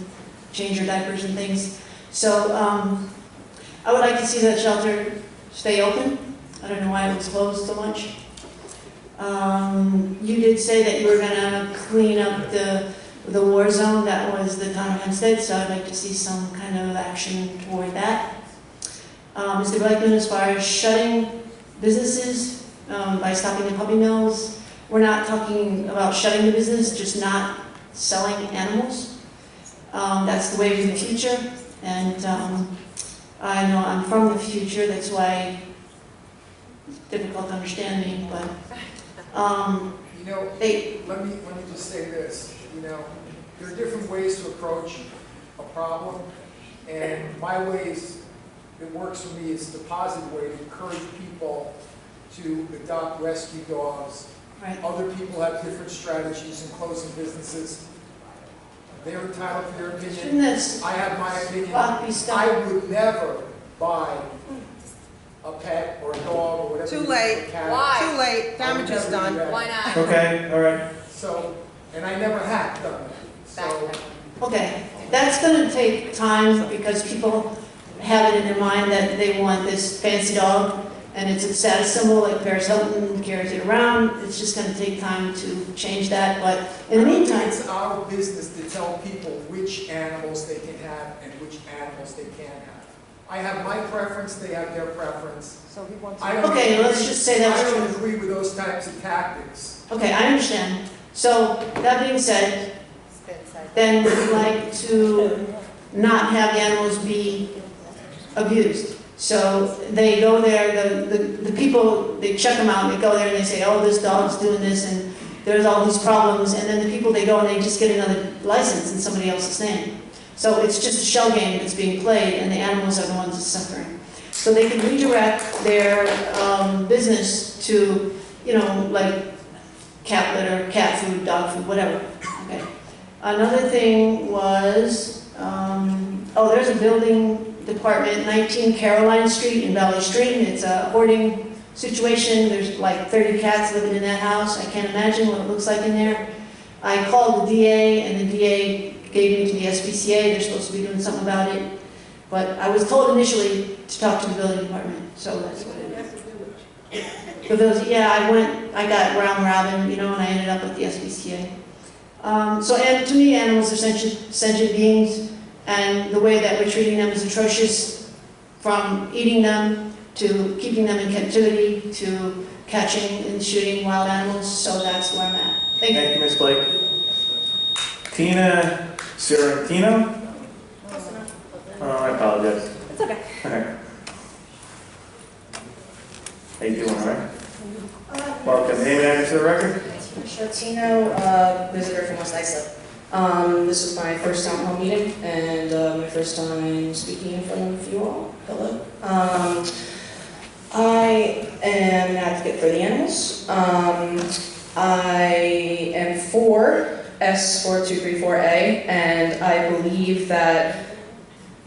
change their diapers and things. So I would like to see that shelter stay open. I don't know why it was closed so much. You did say that you were gonna clean up the war zone that was the town of Hempstead, so I'd like to see some kind of action toward that. Mr. Blackman, as far as shutting businesses by stopping the puppy mills, we're not talking about shutting the business, just not selling animals. That's the way of the future, and I know I'm from the future, that's why it's difficult to understand me, but You know, let me just say this, you know, there are different ways to approach a problem, and my ways, it works for me, it's the positive way to encourage people to adopt rescue dogs. Right. Other people have different strategies in closing businesses. They're entitled to their opinion. I have my opinion. I would never buy a pet or a dog or whatever. Too late. Too late. Damage is done. Why not? Okay, all right. So, and I never have done that. So, okay, that's gonna take time because people have it in their mind that they want this fancy dog and it's a status symbol like Paris Hilton carries it around. It's just gonna take time to change that, but in the meantime. It's our business to tell people which animals they can have and which animals they can't have. I have my preference, they have their preference. So he wants. Okay, let's just say that's I don't true. agree with those types of tactics. Okay, I understand. So, that being said, then we'd like to not have animals be abused. So they go there, the people, they check them out, they go there and they say, oh, this dog's doing this and there's all these problems, and then the people, they go and they just get another license in somebody else's name. So it's just a shell game that's being played and the animals are the ones suffering. So they can redirect their business to, you know, like cat litter, cat food, dog food, whatever. Okay. Another thing was, there's a building department, 19 Caroline Street in Valley Stream. It's a hoarding situation. There's like 30 cats living in that house. I can't imagine what it looks like in there. I called the DA and the DA gave me to the SPCA. They're supposed to be doing something about it. But I was told initially to talk to the building department, so that's what it is. For those, yeah, I got round robin, you know, and I ended up at the SPCA. And to me, animals are sentient beings, and the way that we're treating them is atrocious, from eating them to keeping them in captivity to catching and shooting wild animals, so that's where I'm at. Thank you. Thank you, Ms. Blake. Tina Sorrentino? Oh, I apologize. It's okay. All right. How you doing, all right? Welcome. Name and address to the record? Shortino, visitor from West Islip. This is my first town hall meeting and my first time speaking in front of you all. Hello. I am an advocate for the animals. I am for S4234A, and I believe that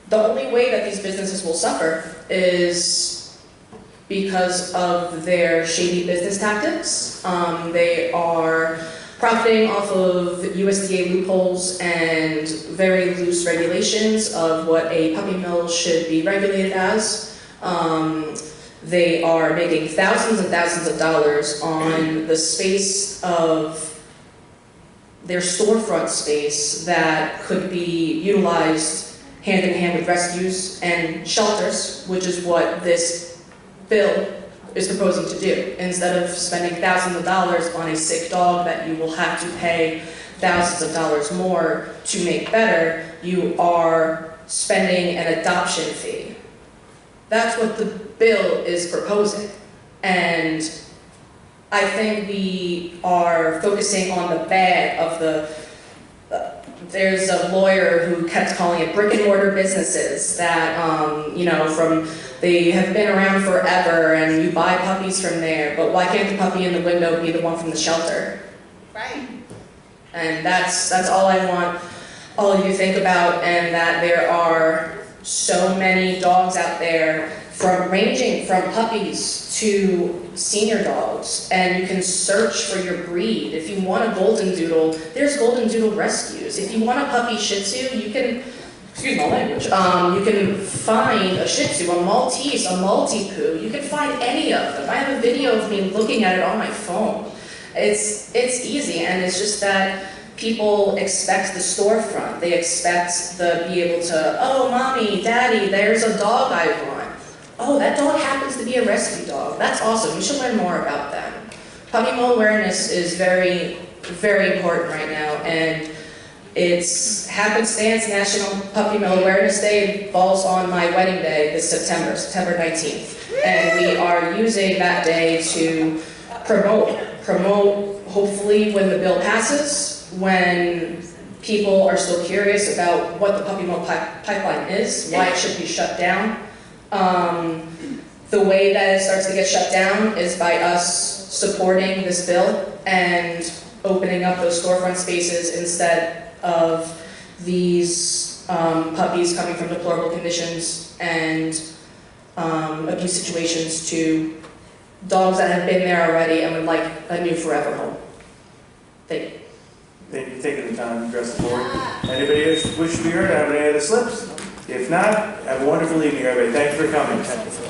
the only way that these businesses will suffer is because of their shady business tactics. They are profiting off of USDA loopholes and very loose regulations of what a puppy mill should be regulated as. They are making thousands and thousands of dollars on the space of their storefront space that could be utilized hand in hand with rescues and shelters, which is what this bill is proposing to do. Instead of spending thousands of dollars on a sick dog that you will have to pay thousands of dollars more to make better, you are spending an adoption fee. That's what the bill is proposing. And I think we are focusing on the bad of the, there's a lawyer who kept calling it brick and mortar businesses that, you know, they have been around forever and you buy puppies from there, but why can't the puppy in the window be the one from the shelter? Right. And that's all I want all of you to think about, and that there are so many dogs out there ranging from puppies to senior dogs, and you can search for your breed. If you want a golden doodle, there's golden doodle rescues. If you want a puppy shih tzu, you can, excuse my language, you can find a shih tzu, a Maltese, a Maltipoo. You can find any of them. I have a video of me looking at it on my phone. it's easy, and it's just that people expect the storefront. They expect be able to, oh, mommy, daddy, there's a dog I want. Oh, that dog happens to be a rescue dog. That's awesome. You should learn more about them. Puppy mill awareness is very, very important right now, and it's happenstance. National Puppy Mill Awareness Day falls on my wedding day this September 19th. And we are using that day to promote, hopefully when the bill passes, when people are still curious about what the puppy mill pipeline is, why it should be shut down. The way that it starts to get shut down is by us supporting this bill and opening up those storefront spaces instead of these puppies coming from deplorable conditions and abuse situations to dogs that have been there already and would like a new forever home. Thank you. Thank you for taking the time to address the board. Anybody else wish to be heard? Have any other slips? If not, have a wonderful evening, everybody. Thank you for coming.